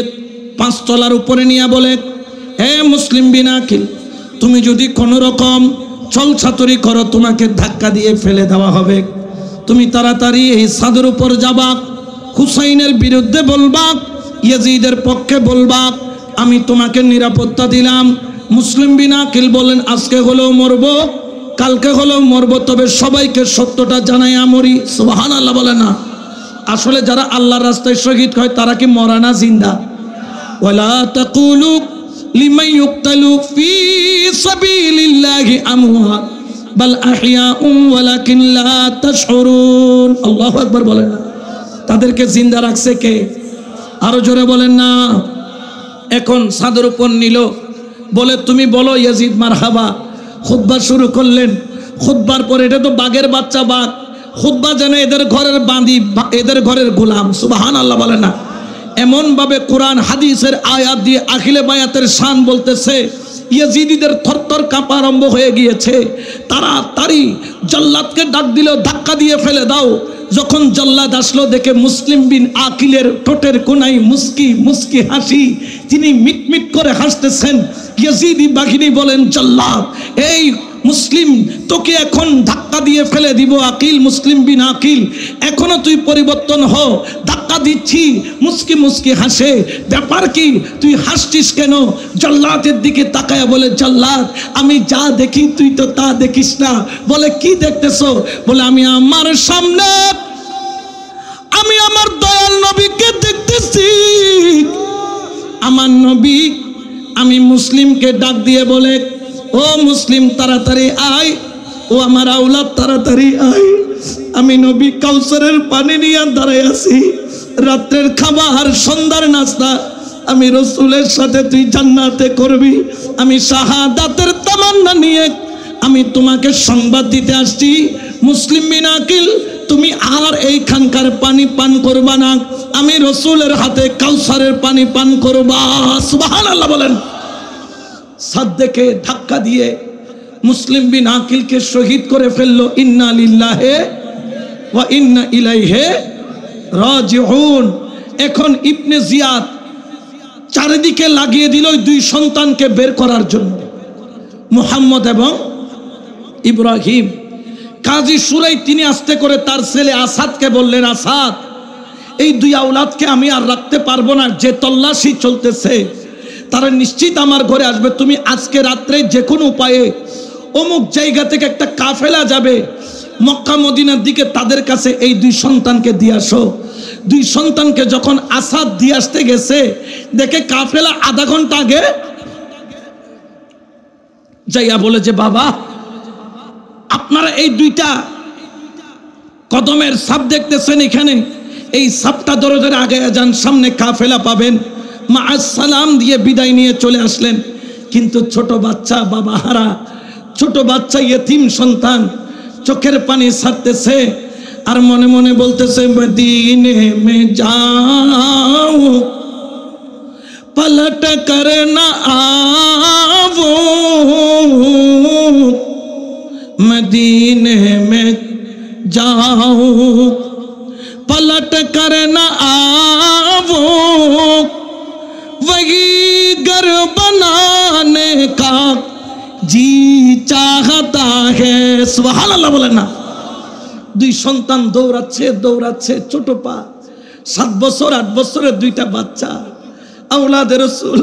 5 তলার উপরে নিয়ে বলে, হে মুসলিম বিন আকিল, তুমি যদি কোনো রকম ছলছাতুরি করো তোমাকে ধাক্কা দিয়ে ফেলে দেওয়া হবে। তুমি তাড়াতাড়ি এই ছাদের উপর যাবা, হুসাইনের বিরুদ্ধে বলবা, ইয়াজিদের পক্ষে বলবা, আমি তোমাকে নিরাপত্তা দিলাম। মুসলিম বিন আকিল বলেন, আজকে হলেও মরবো, কালকে হলেও মরবো, তবে সবাইকে সত্যটা জানাই মরি। সুবহানাল্লাহ বলে না। আসলে যারা আল্লাহর রাস্তায় শহীদ হয় তারা কি মরা না, জিন্দা? ওয়ালা তাকুলু লিমান ইউকতালু ফি সাবিলিল্লাহি আমওয়াত বাল আহইয়াউম ওয়ালাকিন লা তাশউরুন। আল্লাহু আকবার বলেন না। তাদেরকে জিন্দা রাখছে কে? আরো জোরে বলেন না। এখন ছাদের উপর নিল, বলে তুমি বলো ইয়াজিদ মারহাবা। খুতবা শুরু করলেন। খুতবার পরে, এটা তো বাঘের বাচ্চা বাঘ, খুতবা যেন এদের ঘরের বাঁধি, এদের ঘরের গোলাম। সুবহানাল্লাহ বলে না। এমন ভাবে কোরআন হাদিসের আয়াত দিয়ে আখিলে বায়াতের শান বলতেছে, ইয়াজিদিদের থরথর কাঁপা আরম্ভ হয়ে গিয়েছে। তাড়াতাড়ি জল্লাদকে ডাক দিল, ধাক্কা দিয়ে ফেলে দাও। যখন জল্লাদ আসলো দেখে মুসলিম বিন আকিলের ঠোঁটের কোনায় মুস্কি মুস্কি হাসি, তিনি মিটমিট করে হাসতেছেন। ইয়াজিদি বাহিনী বলেন, জল্লাদ, এই মুসলিম তোকে এখন ধাক্কা দিয়ে ফেলে দিব। আকিল, মুসলিম বিন আকিল, এখনো তুই পরিবর্তন হ, ধাক্কা দিচ্ছি। মুস্কি মুস্কি হাসে, ব্যাপার কি, তুই হাসছিস কেন? জল্লাদের দিকে তাকায় বলে, জল্লাদ, আমি যা দেখি তুই তো তা দেখিস না। বলে, কি দেখতেছো? বলে, আমি আমার সামনে আমি আমার দয়াল নবীকে দেখতেছি। আমার নবী, আমি মুসলিমকে ডাক দিয়ে বলে, ও মুসলিম তাড়াতাড়ি আয়, ও আমার আওলাদ তাড়াতাড়ি আয়। আমি নবী কাউসারের পানি নিয়ে দাঁড়ায় আছি, রাত্রের খাবার, সন্ধ্যার নাস্তা আমি রসুলের সাথে তুই জান্নাতে করবি। আমি শাহাদাতের তামান্না নিয়ে আমি তোমাকে সংবাদ দিতে আসছি। মুসলিম বিন আকিল, তুমি আর এইখানকার পানি পান করবা না, আমি রসুলের হাতে কাউসারের পানি পান করবা। সুবহানাল্লাহ বলেন। সাদ্দেকে ধাক্কা দিয়ে মুসলিম বিন আকিলকে শহীদ করে ফেললো। ইন্না লিল্লাহি ওয়া ইন্না ইলাইহি রাজিউন। এখন ইবনে জিয়াদ চারিদিকে লাগিয়ে দিল দুই সন্তানকে বের করার জন্য, মুহাম্মদ এবং ইব্রাহিম। কাজী সুরাই তিনি আস্তে করে তার ছেলে আসাদকে বললেন, আসাদ, এই দুই আওলাদকে আমি আর রাখতে পারবো না, যে তল্লাশি চলতেছে তারা নিশ্চিত আমার ঘরে আসবে। তুমি আজকে রাত্রে যে কোনো উপায়ে অমুক জায়গা থেকে একটা কাফেলা যাবে মক্কা মদিনার দিকে, তাদের কাছে এই দুই সন্তানকে দিয়ে আসো। দুই সন্তানকে যখন আসাদ দিয়ে আসতে গেছে, দেখে কাফেলা আধা ঘন্টা আগে যাইয়া বলে যে, বাবা, আপনারা এই দুইটা কদমের সাপ দেখতেছেন এখানে, এই সাপটা দরজার আগে যান, সামনে কাফেলা পাবেন। মা আসসালাম দিয়ে বিদায় নিয়ে চলে আসলেন। কিন্তু ছোট বাচ্চা, বাবা হারা ছোট বাচ্চা, ইয়েতিম সন্তান, চোখের পানি ছাড়তেছে আর মনে মনে বলতেছে, মদিনে মে যাও পলট কর না आवो, मदीने में जाओ पलट कर न आवो, वही घर बनाने का जी चाहता है। सुबहानाल्लाह বলেন না। দুই সন্তান দৌড়াচ্ছে দৌড়াচ্ছে, ছোট পা, 7 বছর 8 বছরের দুইটা বাচ্চা, আওলাদে রাসূল।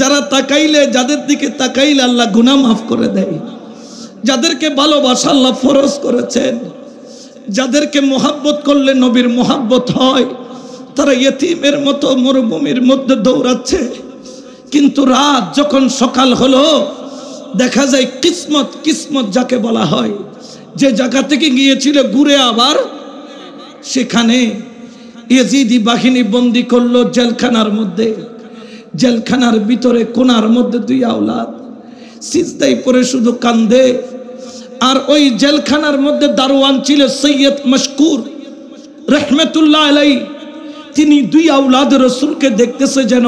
যারা তাকাইলে, যাদের দিকে তাকাইলে আল্লাহ গুনাহ মাফ করে দেয়, যাদেরকে ভালোবাসা আল্লাহ ফরজ করেছেন, যাদেরকে মোহাব্বত করলে নবীর মোহাব্বত হয়, তারা ইয়েতিমের মতো মরুভূমির মধ্যে দৌড়াচ্ছে। কিন্তু রাত যখন সকাল হলো, দেখা যায় কিসমত, কিসমত যাকে বলা হয়, যে জায়গা থেকে গিয়েছিল ঘুরে আবার সেখানে ইয়াজিদি বাহিনী বন্দি করলো জেলখানার মধ্যে। জেলখানার ভিতরে কোনার মধ্যে দুই আওলাদ সিজদায় পড়ে শুধু কান্দে। আর ওই জেলখানার মধ্যে দারোয়ান ছিল সৈয়দ মশকুর রহমতুল্লাহ আলাইহি। তিনি দুই আওলাদ রাসূলকে দেখতেছে যেন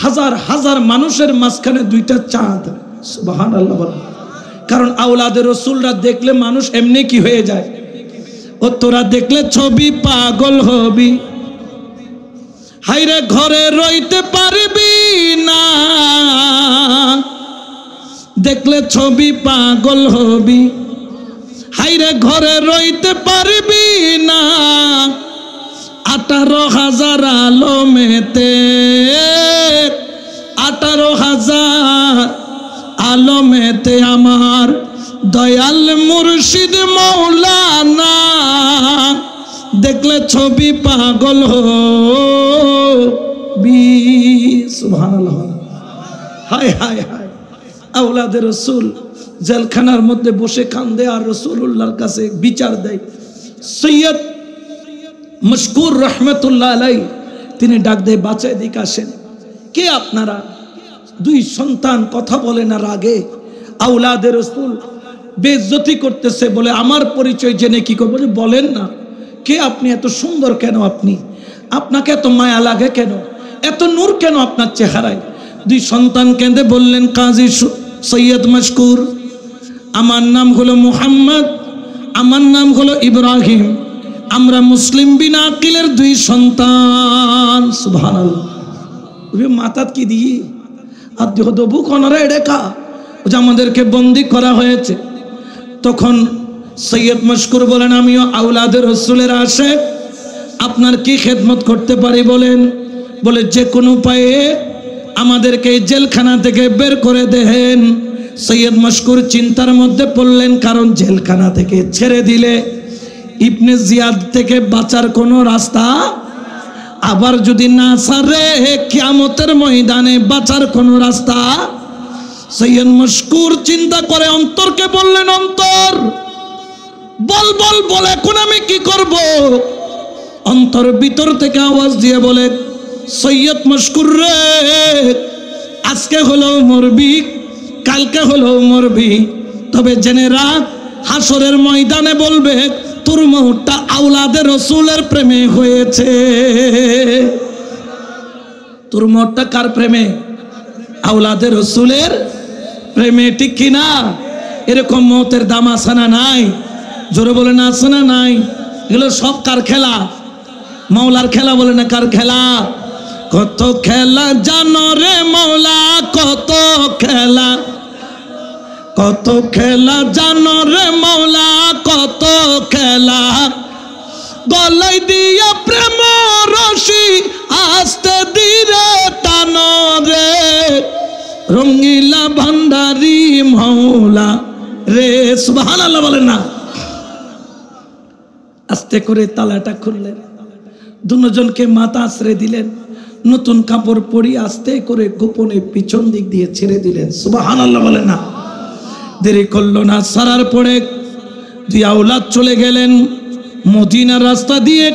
হাজার হাজার মানুষের মাঝখানে দুইটা চাঁদ। সুবহানাল্লাহ বলেন। কারণ আওলাদে রাসূলরা দেখলে মানুষ এমনি কি হয়ে যায়, ও তোরা দেখলে ছবি পাগল হবি, হাইরে ঘরে রইতে পারবি না, দেখলে ছবি পাগল হবি, হাইরে ঘরে রইতে পারবি না। 18,000 আলমেতে, 18,000 আলমেতে আমার দয়াল মুর্শিদ মৌলানা, দেখলে ছবি পাগল হবি। সুবহানাল্লাহ। হায় হায় হায়। আওলাদে রাসূল জেলখানার মধ্যে বসে কান্দে আর রাসূলুল্লাহর কাছে বিচার দেয়। সৈয়দ মশকুর রহমতুল্লাহ আলাইহি তিনি ডাক দেয়, বাঁচায় দিকে আসেন। কে আপনারা? দুই সন্তান কথা বলে না রাগে, আওলাদে রাসূল বেইজ্জতি করতেছে। বলে, আমার পরিচয় জেনে কি করবো? বলেন না, কে আপনি? এত সুন্দর কেন আপনি? আপনাকে এত মায়া লাগে কেন, এত নূর কেন আপনার চেহারায়? দুই সন্তান কেঁদে বললেন, কাজী সৈয়দ মশকুর, আমার নাম হলো মুহাম্মদ, আমার নাম হলো ইব্রাহিম, আমরা মুসলিম বিন আকিলের দুই সন্তান। সুবহানাল্লাহ। মাথাত কি দিয়ে আর দেবু কনরা এডেকা যে আমাদেরকে বন্দি করা হয়েছে। তখন সৈয়দ মশকুর বলেন, আমিও আওলাদের রসুলের আশেক, আপনার কি খেদমত করতে পারি বলেন? বলে যে কোনো উপায়ে আমাদেরকে জেলখানা থেকে বের করে দেন। সৈয়দ মশকুর চিন্তার মধ্যে পড়লেন, কারণ জেলখানা থেকে ছেড়ে দিলে ইবনে জিয়াদ থেকে বাঁচার কোনো রাস্তা, আবার যদি না ছাড়ে কিয়ামতের ময়দানে বাঁচার কোনো রাস্তা। সৈয়দ মশকুর চিন্তা করে অন্তরকে বললেন, অন্তর বল বল বল, এখন আমি কি করব? অন্তর ভিতর থেকে আওয়াজ দিয়ে বলে, সৈয়দ মশকুর রে, আজকে হলো মরবি, কালকে হলো মরবি, তবে জেনে রাখ হাসরের ময়দানে বলবে তোর মওতটা আওলাদের রসুলের প্রেমে হয়েছে। তোর মওতটা কার প্রেমে? আওলাদের রসুলের প্রেমে, ঠিক কিনা? এরকম মওতের দাম আছে না নাই? জোরে বলে না, আছে না নাই? এগুলো সব কার খেলা? মাওলার খেলা। বলে না কার খেলা? কত খেলা জানো রে মাওলা, কত খেলা, কত খেলা জানো রে মাওলা, কত খেলা, গলাই দিয়া প্রেম রশি আস্তে ধীরে টানো রে, রঙ্গিলা ভান্ডারি মাওলা রে। সুবহানাল্লাহ বলেন না। আস্তে করে তালাটা খুললেন, দুজনকে মাথা আশ্রে দিলেন, নতুন কাপড় পরিয়ে আস্তে করে গোপনে পিছন দিক দিয়ে ছেড়ে দিলেন। সুবহানাল্লাহ বলেন না। দেরি করলো না, সারার পরে দুই আওলাদ চলে গেলেন মদিনার রাস্তা দিয়ে।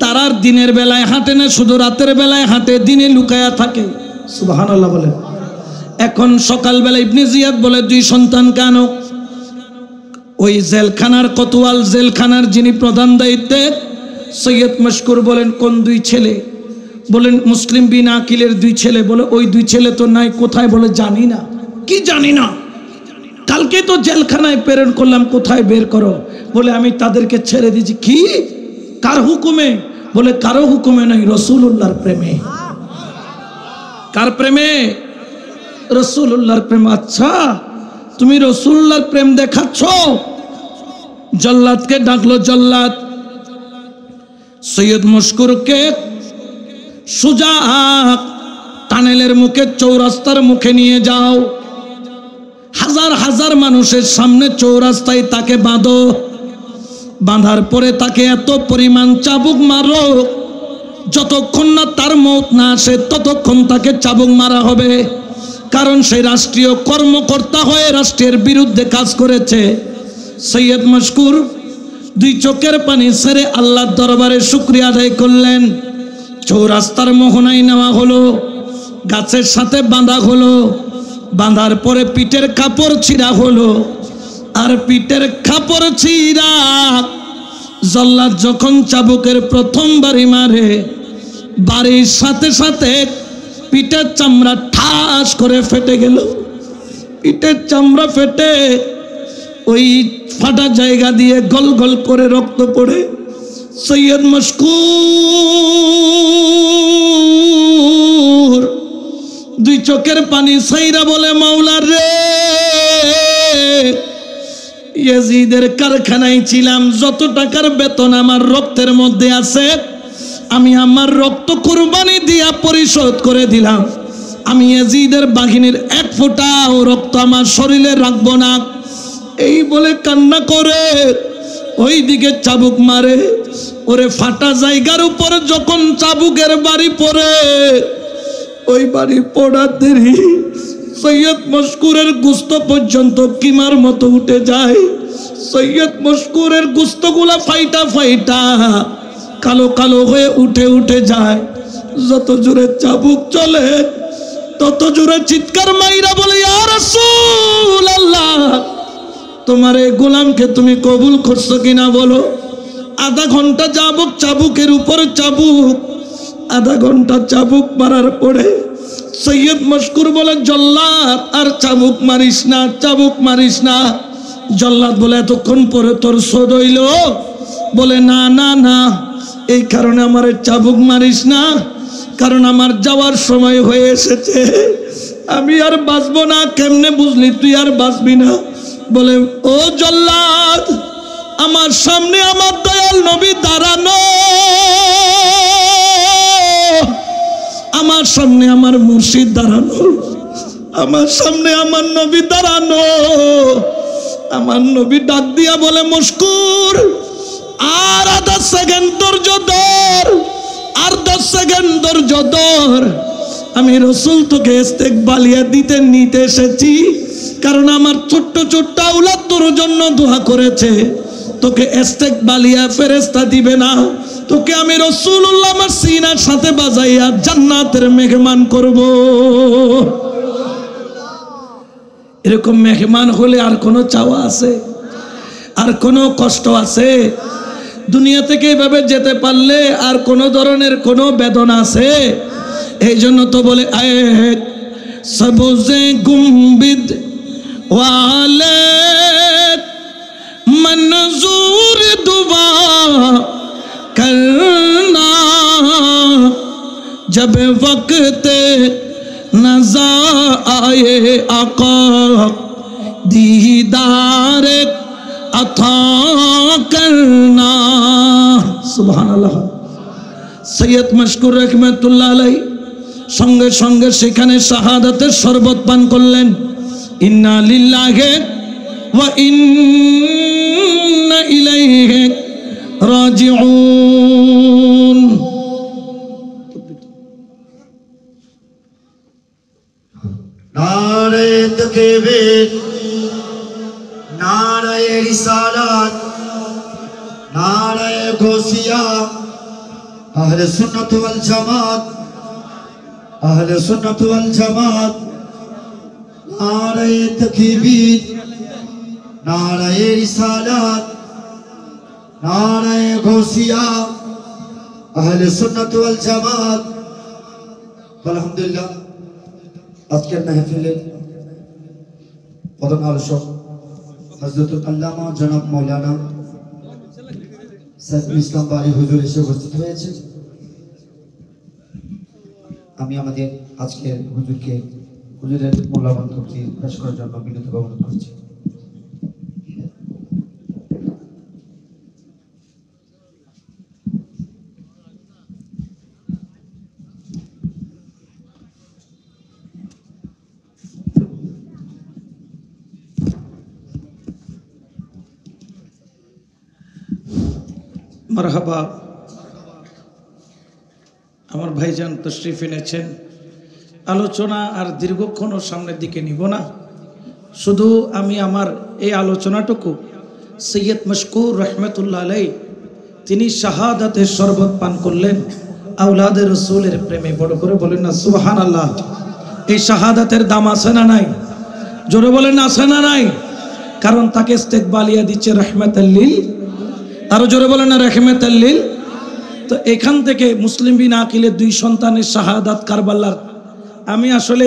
তারার দিনের বেলায় হাঁটে না, শুধু রাতের বেলায় হাঁটে, দিনে লুকায়া থাকে। সুবহানাল্লাহ বলেন। এখন সকালবেলা ইবনে জিয়াদ বলে, দুই সন্তান কেন? ওই জেলখানার কোতোয়াল, জেলখানার যিনি প্রধান দায়িত্বে। সৈয়দ মশকুর বলেন, কোন দুই ছেলে? বলেন মুসলিম বিন আকিলের দুই ছেলে। বলে ওই দুই ছেলে তো নাই, কোথায়? বলে জানি না। কি জানি না? কালকে তো জেলখানায় প্রেরণ করলাম, কোথায় বের করো? বলে আমি তাদেরকে ছেড়ে দিয়েছি। কি? কার হুকুমে? বলে কারো হুকুমে নাই, রাসূলুল্লাহর প্রেমে। কার প্রেমে? রাসূলুল্লাহর প্রেম। আচ্ছা, তুমি রাসূলুল্লাহর প্রেম দেখাচ্ছ? জল্লাদকে ডাকলো। জল্লাদ সৈয়দ মশকুরকে সোজা টানেলের মুখে, চৌরাস্তার মুখে নিয়ে যাও, হাজার হাজার মানুষের সামনে চৌরাস্তায় তাকে বাঁধো। বাঁধার পরে তাকে এত পরিমাণ চাবুক মারো, যতক্ষণ না তার মওত না আসে ততক্ষণ তাকে চাবুক মারা হবে। কারণ সে রাষ্ট্রীয় কর্মকর্তা হয়ে রাষ্ট্রের বিরুদ্ধে কাজ করেছে। সৈয়দ মশকুর দুই চোখের পানি ছেড়ে আল্লাহর দরবারে শুকরিয়া আদায় করলেন। চৌরাস্তার মোহনায় নেওয়া হলো, গাছের সাথে বাঁধা হলো। বাঁধার পরে পিঠের কাপড় ছিঁড়া হলো। আর পিঠের কাপড় ছিঁড়া জল্লাদ যখন চাবুকের প্রথম বাড়ি মারে, বাড়ির সাথে সাথে পিঠের চামড়া ঠাস করে ফেটে গেল। পিঠের চামড়া ফেটে ওই ফাটা জায়গা দিয়ে গল গল করে রক্ত পড়ে। সৈয়দ মশকুর দুই চোখের পানি ছাইরা বলে, মাওলা রে, ইয়াজিদের কারখানায় ছিলাম, যত টাকার বেতন আমার রক্তের মধ্যে আছে আমি আমার রক্ত কুরবানি দিয়া পরিশোধ করে দিলাম। আমি ইয়াজিদের বাহিনীর এক ফোঁটাও রক্ত আমার শরীরে রাখবো না। এই বলে কান্না করে ওই দিকে চাবুক মারে। ওরে ফাটা জায়গার উপর যখন চাবুকের বাড়ি পড়ে, ওই বাড়ি পড়ার দেরি সৈয়দ মশকুরের গুস্ত পর্যন্ত কিমার মতো উঠে যায়। সৈয়দ মশকুরের গুস্তগুলা ফাইটা ফাইটা কালো কালো হয়ে উঠে উঠে যায়। যত জোরে চাবুক চলে তত জোরে চিৎকার মাইরা বলে, ইয়া রাসূলুল্লাহ, তোমার এই গোলামকে তুমি কবুল করছো কিনা বলো। আধা ঘন্টা যাবক চাবুকের উপর চাবুক, আধা ঘন্টা চাবুক মারার পরে সৈয়দ মশকুর বলে, জল্লাদ আর চাবুক মারিস না, চাবুক মারিস না। জল্লাদ বলে, এতক্ষণ পরে তোর শোধ হইল? বলে, না না না, এই কারণে আমার চাবুক মারিস না, কারণ আমার যাওয়ার সময় হয়ে এসেছে, আমি আর বাঁচবো না। কেমনে বুঝলি তুই আর বাঁচবি না? বলে, ও জল্লাদ, আমার সামনে আমার দয়াল নবী দাঁড়ানো, আমার সামনে আমার মুর্শিদ দাঁড়ানো, আমার সামনে আমার নবী দাঁড়ানো। আমার নবী ডাক দিয়া বলে, মশকুর, আর আধা সেকেন্ড ধৈর্য ধর, আর 10 সেকেন্ড ধৈর্য ধর। আমি রসুল তোকে ইস্তেকবালিয়া দিতে নিতে এসেছি, কারণ আমার ছোট্ট ছোট্ট আওলাদ তোর জন্য দোয়া করেছে। তোকে ইস্তেকবালিয়া ফেরেশতা দিবে না, তোকে আমি রাসূলুল্লাহ আমার সিনার সাথে বাজাইয়া জান্নাতের মেহমান করব। এরকম মেহমান হলে আর কোনো চাওয়া আছে? আর কোনো কষ্ট আছে? দুনিয়া থেকে এভাবে যেতে পারলে আর কোনো ধরনের কোনো বেদনা আছে? এই জন্য তো বলে, আয়ে সবুজে গুম্বিদ ওয়ালে मंजूर दुआ करना, जब वक्त नज़ा आए आका दीदार अता करना। सुभान अल्लाह। सैयद मशकुर रहमतुल्लाह अलैहि संगे संगे सेखाने शाहादातेर शरबत पान करलेन। इन्ना लिल्लाहि व इन्ना इलैहि राजिऊन। नारे तकबीर, नारे रिसालत, नारे गौसिया, अहले सुन्नत वल जमात, अहले सुन्नत वल जमात। नारे तकबीर, नारे रिसालत, नारे गौसिया, अहले सुन्नत वल जमात। अल्हम्दुलिल्लाह আজকের মাহফিলের প্রধান আলোচক হযরতুল আল্লামা জনাব মাওলানা সাইফুল ইসলাম বারী হুজুর এসে উপস্থিত হয়েছে। আমি আমাদের আজকের হুজুরের মূল্যবান তকরীর পেশ করার জন্য বিনীতভাবে অনুরোধ করছি। মারহাবা। আমার ভাইজান তশরিফ এনেছেন। আলোচনা আর দীর্ঘক্ষণ সামনের দিকে নিব না, শুধু আমি আমার এই আলোচনাটুকু সৈয়দ মশকুর রহমতুল্লাহ আলাইহি তিনি শাহাদাতের শরবত পান করলেন আওলাদে রসুলের প্রেমে। বড় করে বলেন না সুবহানাল্লাহ। এই শাহাদাতের দাম আছে না নাই? জোরে বলেন আছে না নাই? কারণ তাকে ইস্তেকবালিয়া দিচ্ছে রাহমাতাল লিল, আরো জোরে বলেন না রাহমাতাল লিল। তো এখান থেকে মুসলিম বিন আকিলের 2 সন্তানের শাহাদাত কারবালার আমি আসলে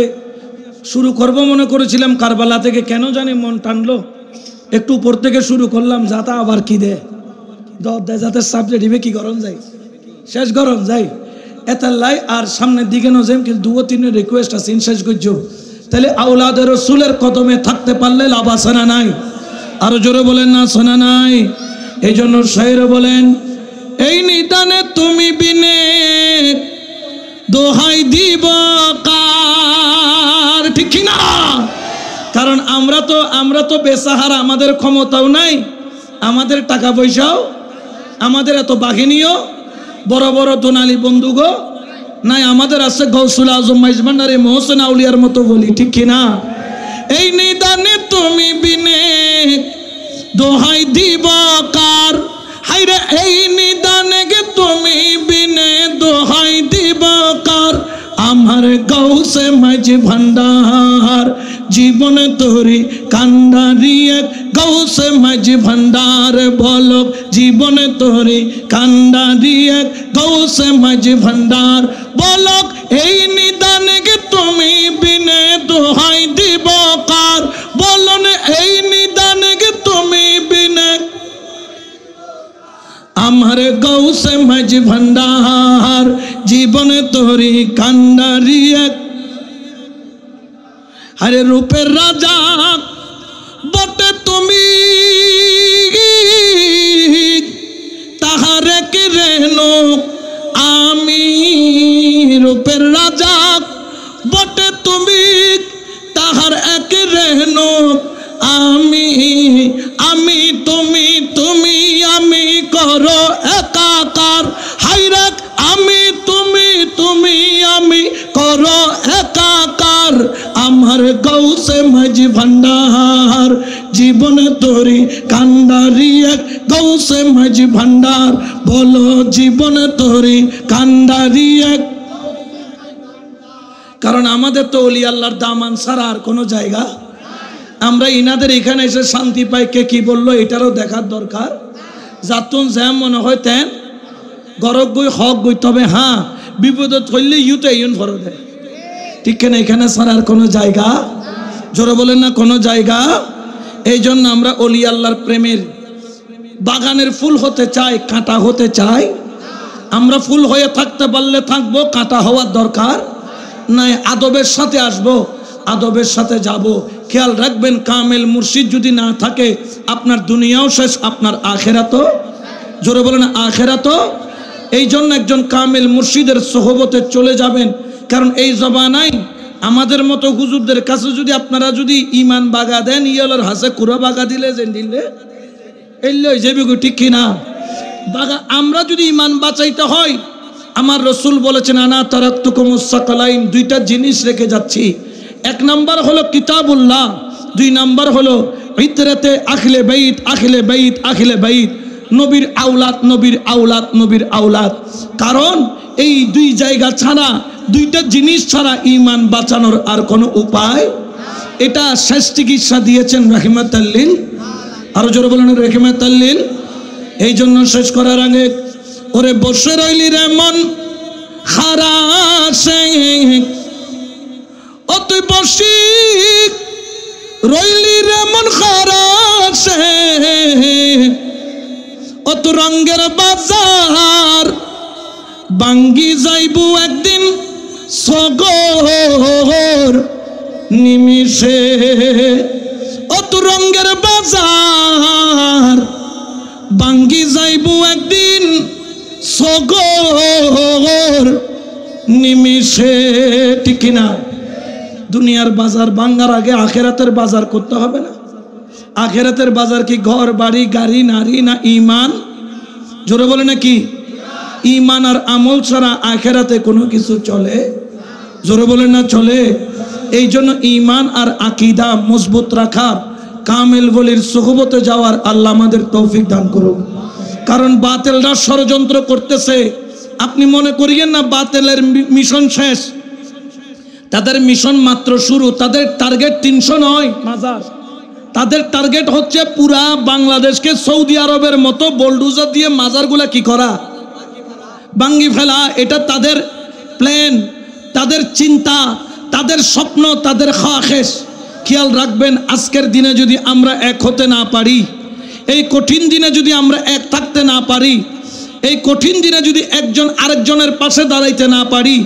শুরু করব মনে করেছিলাম, কারবালা থেকে কেন জানি মন টানলো, একটু উপর থেকে শুরু করলাম। যাতা আবার কি দে যাতে সাবজেক্ট হিবে কি গরম যাই, শেষ গরম যাই এতাল্লাই। আর সামনের দিকে নজেম কিন্তু 2-3 রিকোয়েস্ট আছে শেষ করছ। তাহলে আওলাদের রসুলের কদমে থাকতে পারলে লাভ আছে না নাই? আরো জোরে বলেন না শোনা নাই? এই জন্য শায়ের বলেন, এই নিদানে তুমি বিনে দোহাই দিব কার, ঠিক না? কারণ আমরা তো বেসাহারা, আমাদের ক্ষমতাও নাই, আমাদের টাকা পয়সাও, আমাদের এত বাহিনীও, বড় বড় দোনালি বন্ধুগো নাই, আমাদের আছে গৌসুল আজম মাইজবান্ডারে মোহসেন আউলিয়ার মতো বলি, ঠিক কিনা? এই নিদানে তুমি বিনে দোহাই দিব কার, হাইরে এই নিদানে গে তুমি বিনে দোহাই দিব কার, আমার গৌসে মাঝ ভান্ডার জীবন তোরি কান্ডারি এক গৌসে মাঝি ভান্ডার বলক জীবনে তোরে কান্ডারি এক গৌসে মাঝি ভান্ডার বলক এই নিদানে গে তুমি বিনে দোহাই দিব কার বলন এই নিদানে গে তুমি বিনে আমার গৌসে মাঝি ভান্ডার জীবনে তোরে কান্ডারি এক আরে রূপের রাজা বটে তুমি তাহারে কে রেনো আমি রূপের রাজা বটে তুমি তাহার এক রেনো আমি আমি তুমি তুমি আমি করো একাকার হাইরাক আমি তুমি তুমি আমি করো একাকার আমার গৌসে মাঝি ভান্ডার জীবনে তোরি কান্ডারি এক গৌসে মাঝি ভান্ডার বলো জীবনে তোরি কান্ডারি এক কারণ আমাদের তো ওলি আল্লাহর দামান ছাড়া আর কোনো জায়গা আমরা ইনাদের এখানে এসে শান্তি পাই কে কি বললো এটারও দেখার দরকার যাতুন জ্যাম মনে হয় তেন গরক গই হক গই তবে হ্যাঁ বিপদত হইলে ইউতে ইউন ফর দেয় ঠিক না এখানে ছাড়া আর কোনো জায়গা জোরে বলেন না কোনো জায়গা এই জন্য আমরা ওলি আল্লাহর প্রেমের বাগানের ফুল হতে চাই কাঁটা হতে চাই আমরা ফুল হয়ে থাকতে পারলে থাকবো কাঁটা হওয়ার দরকার নাই আদবের সাথে আসবো আদবের সাথে যাব খেয়াল রাখবেন কামেল মুর্শিদ যদি না থাকে আপনার দুনিয়াও শেষ আপনার আখেরাতও জোরে বলেন আখেরাতও এই জন্য একজন কামেল মুর্শিদের সোহবতে চলে যাবেন কারণ এই জবানায় আমাদের মতো হুজুরদের কাছে যদি আপনারা যদি ঈমান বাগা দেন ইয়ালার হাসে কুরা বাগা দিলে যে দিলে এলে যাবে ঠিক কিনা বাগা আমরা যদি ঈমান বাঁচাইতে হয় আমার রাসূল বলেছেন আনা তারাকতুকুমুস সাকালাইন দুইটা জিনিস রেখে যাচ্ছি এক নাম্বার হলো কিতাবুল্লাহ দুই নাম্বার হলো ইতরাতে আখলে বাইত আখলে বাইত আখলে বাইত নবীর আওলাদ নবীর আওলাদ নবীর আওলাদ কারণ এই দুই জায়গা ছাড়া দুইটা জিনিস ছাড়া ঈমান বাঁচানোর আর কোনো উপায় এটা শেষ চিকিৎসা দিয়েছেন রাহমাতুল লিল আরো জোরে বলেন রাহমাতুল লিল এই জন্য শেষ করার আগে ওরে বসে রইলি রে মন খারাসে ও তুই বসি রইলি রে মন খারাসে ও তো রঙ্গের বাজার বাঙ্গি যাইবু একদিন সগর নিমিষে ও তো রঙ্গের বাজার বাঙ্গি যাইবু একদিন সগর নিমিষে ঠিক না দুনিয়ার বাজার ভাঙার আগে আখেরাতের বাজার করতে হবে না আখেরাতের বাজার কি ঘর বাড়ি গাড়ি নারী না ঈমান জোরে বলে নাকি ঈমান আর আমল ছাড়া আখেরাতে কোনো কিছু চলে জোরে বলে না চলে এই জন্য ঈমান আর আকীদা মজবুত রাখার কামেল ওলির সুহবতে যাওয়ার আল্লাহ আমাদের তৌফিক দান করুন কারণ বাতিলরা ষড়যন্ত্র করতেছে আপনি মনে করিয়েন না বাতিলের মিশন শেষ তাদের মিশন মাত্র শুরু তাদের টার্গেট 300 নয় মাজার তাদের টার্গেট হচ্ছে পুরা বাংলাদেশকে সৌদি আরবের মতো বোলডোজার দিয়ে মাজারগুলা কি করা ভাঙি ফেলা এটা তাদের প্ল্যান তাদের চিন্তা তাদের স্বপ্ন তাদের খাহেশ খেয়াল রাখবেন আজকের দিনে যদি আমরা এক হতে না পারি এই কঠিন দিনে যদি আমরা এক থাকতে না পারি এই কঠিন দিনে যদি একজন আরেকজনের পাশে দাঁড়াইতে না পারি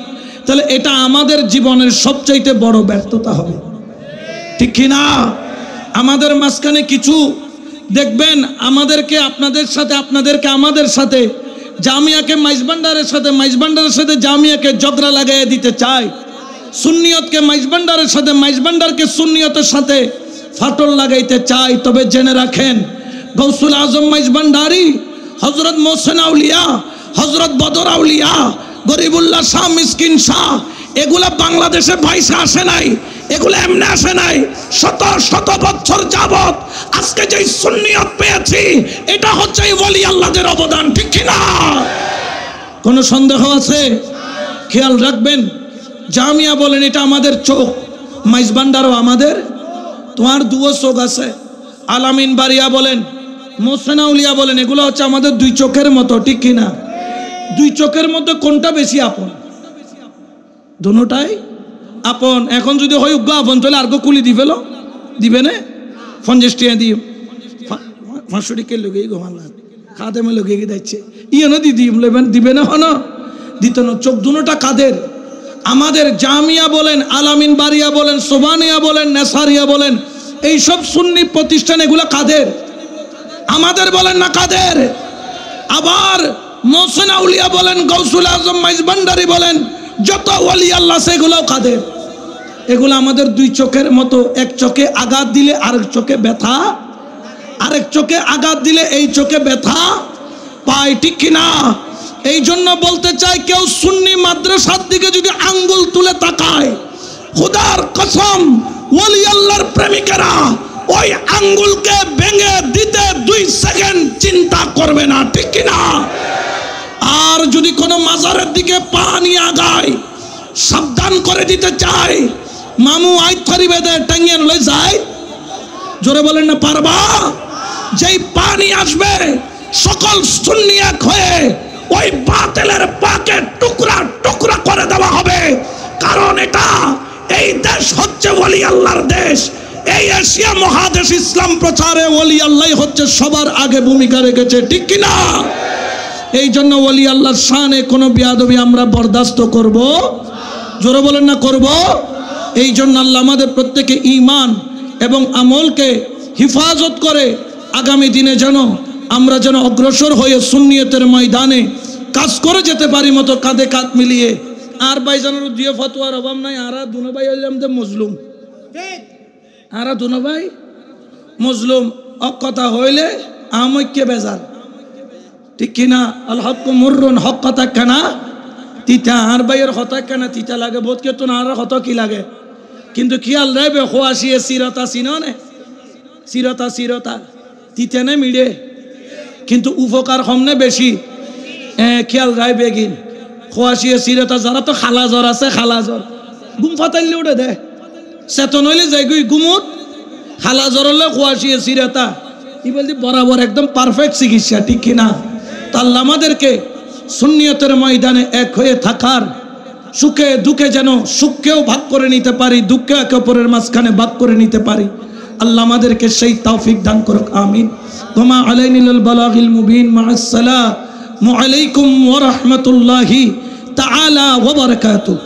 তাহলে এটা আমাদের জীবনের সবচাইতে বড় ব্যর্থতা হবে ঠিক কি না আমাদের মাঝখানে কিছু দেখবেন আমাদেরকে আপনাদের সাথে আপনাদেরকে আমাদের সাথে জামিয়াকে মাইজবান্ডারের সাথে জামিয়াকে ঝগড়া লাগাইয়ে দিতে চায় সুন্নিয়তকে মাইজবান্ডারের সাথে মাইজবান্ডারকে সুন্নিয়তের সাথে ফাটল লাগাইতে চায় তবে জেনে রাখেন গৌসুল আজম মাইজবান্ডারি হযরত মোহসেন আউলিয়া হযরত বদর আউলিয়া গরিবুল্লাহ শাহ মিসকিন শাহ এগুলা বাংলাদেশে ভাইসা আসে নাই এগুলো এমনি আসে নাই শত শত বছর যাবত আজকে যে সুন্নিয়ত পেয়েছি এটা হচ্ছে ওলি আল্লাহদের অবদান ঠিক কি না কোনো সন্দেহ আছে খেয়াল রাখবেন জামিয়া বলেন এটা আমাদের চোখ মাইজবান্ডারও আমাদের তোমার দুও চোখ আছে আলামিন বারিয়া বলেন, মোহসেনা উলিয়া বলেন, এগুলো হচ্ছে আমাদের দুই চোখের মতো, ঠিক কিনা? দুই চোখের মধ্যে কোনটা বেশি আপন? দুটোটাই আপন। এখন যদি হয় উগ্র আপন তাহলে আর কুলি দিবে দিবে না? 50 টাকা দিও 500 টাকা লোক গোমাল্লা খাতে মে লোক দিচ্ছে ইয়েনো দিবে না হন দিত না। চোখ দুটোটা কাদের? আমাদের জামিয়া বলেন, আলামিন বারিয়া বলেন, সোবানিয়া বলেন, নেসারিয়া বলেন, এইসব সুন্নি প্রতিষ্ঠান এগুলো কাদের? আমাদের বলেন না কাদের? আবার মোহসেনা উলিয়া বলেন, গৌসুল আজম মাইজ ভান্ডারী বলেন, যত ওলি আল্লাহ সেগুলোও কাদের? এগুলো আমাদের দুই চোখের মতো। এক চোখে আঘাত দিলে আরেক চোখে ব্যথা, আরেক চোখে আঘাত দিলে এই চোখে ব্যথা পায়, ঠিক কিনা? এই জন্য বলতে চাই, কেউ সুন্নি মাদ্রাসার দিকে যদি আঙ্গুল তুলে তাকায়, খোদার কসম ওলি আল্লাহর প্রেমিকেরা ওই আঙ্গুলকে ভেঙে দিতে 2 সেকেন্ড চিন্তা করবে না, ঠিক কিনা? আর যদি কোনো মাজারের দিকে পা নিয়ে আগায়, সাবধান করে দিতে চাই, মামু আইথরি বেদে টাঙ্গিয়ে লয়ে যায়। জোরে বলেন না পারবা? যেই পা নিয়ে আসবে সকল সুন্নি এক হয়ে ওই বাতিলের পাকে টুকরা টুকরা করে দেওয়া হবে। কারণ এটা, এই দেশ হচ্ছে ওলি আল্লাহর দেশ। এই এশিয়া মহাদেশ ইসলাম প্রচারে ওলি আল্লাহ হচ্ছে সবার আগে ভূমিকা রেখেছে, ঠিক কিনা? এই জন্য ওলি আল্লাহর শানে কোনো বেয়াদবি আমরা বরদাস্ত করব। জোরে বলেন না করব। এই জন্য আল্লাহ আমাদের প্রত্যেকে ঈমান এবং আমলকে হিফাজত করে আগামী দিনে যেন আমরা যেন অগ্রসর হয়ে সুন্নিয়তের ময়দানে কাজ করে যেতে পারি মতো কাঁধে কাঁধ মিলিয়ে। আর ভাইজানের দিয়ে ফতোয়ার অভাব নাই। আরা দুনো ভাই হইলাম যে মজলুম, আরা দুনো ভাই মজলুম। কথা হইলে আমৈক্যে বেজার, ঠিক কিনা? আল হক মুররুন, হক কথা কেনা তিতা। আর ভাইয়ের হতা কেনা তিতা লাগে বোধ কে? তো না আর হত কি লাগে? কিন্তু খেয়াল রাখবে, খোয়াশিয়ে চিরতা চিনে, চিরতা চিরতা তিতে নে মিড়ে, কিন্তু উপকার হমনে বেশি। খেয়াল রাখবে গিন খোয়াশিয়ে চিরতা। যারা তো খালা জ্বর আছে, খালা জ্বর গুম ফাতাইলে উঠে দে, চেতন হইলে যাই গুই গুমুত। খালা জ্বর হলে খোয়াশিয়ে চিরতা কি বলছি বরাবর একদম পারফেক্ট চিকিৎসা, ঠিক কিনা? তা আল্লাহ আমাদেরকে সুন্নিয়তের ময়দানে এক হয়ে থাকার, সুখে দুঃখে যেন সুখকেও ভাগ করে নিতে পারি, দুঃখে একে অপরের মাঝখানে ভাগ করে নিতে পারি। আল্লাহ আমাদেরকে সেই তৌফিক দান করুক, আমিন। ওমা আলাইনাল বালাগিল মুবিন। মা আসসালামু আলাইকুম ওয়া রাহমাতুল্লাহি তাআলা ওয়া বারাকাতুহু।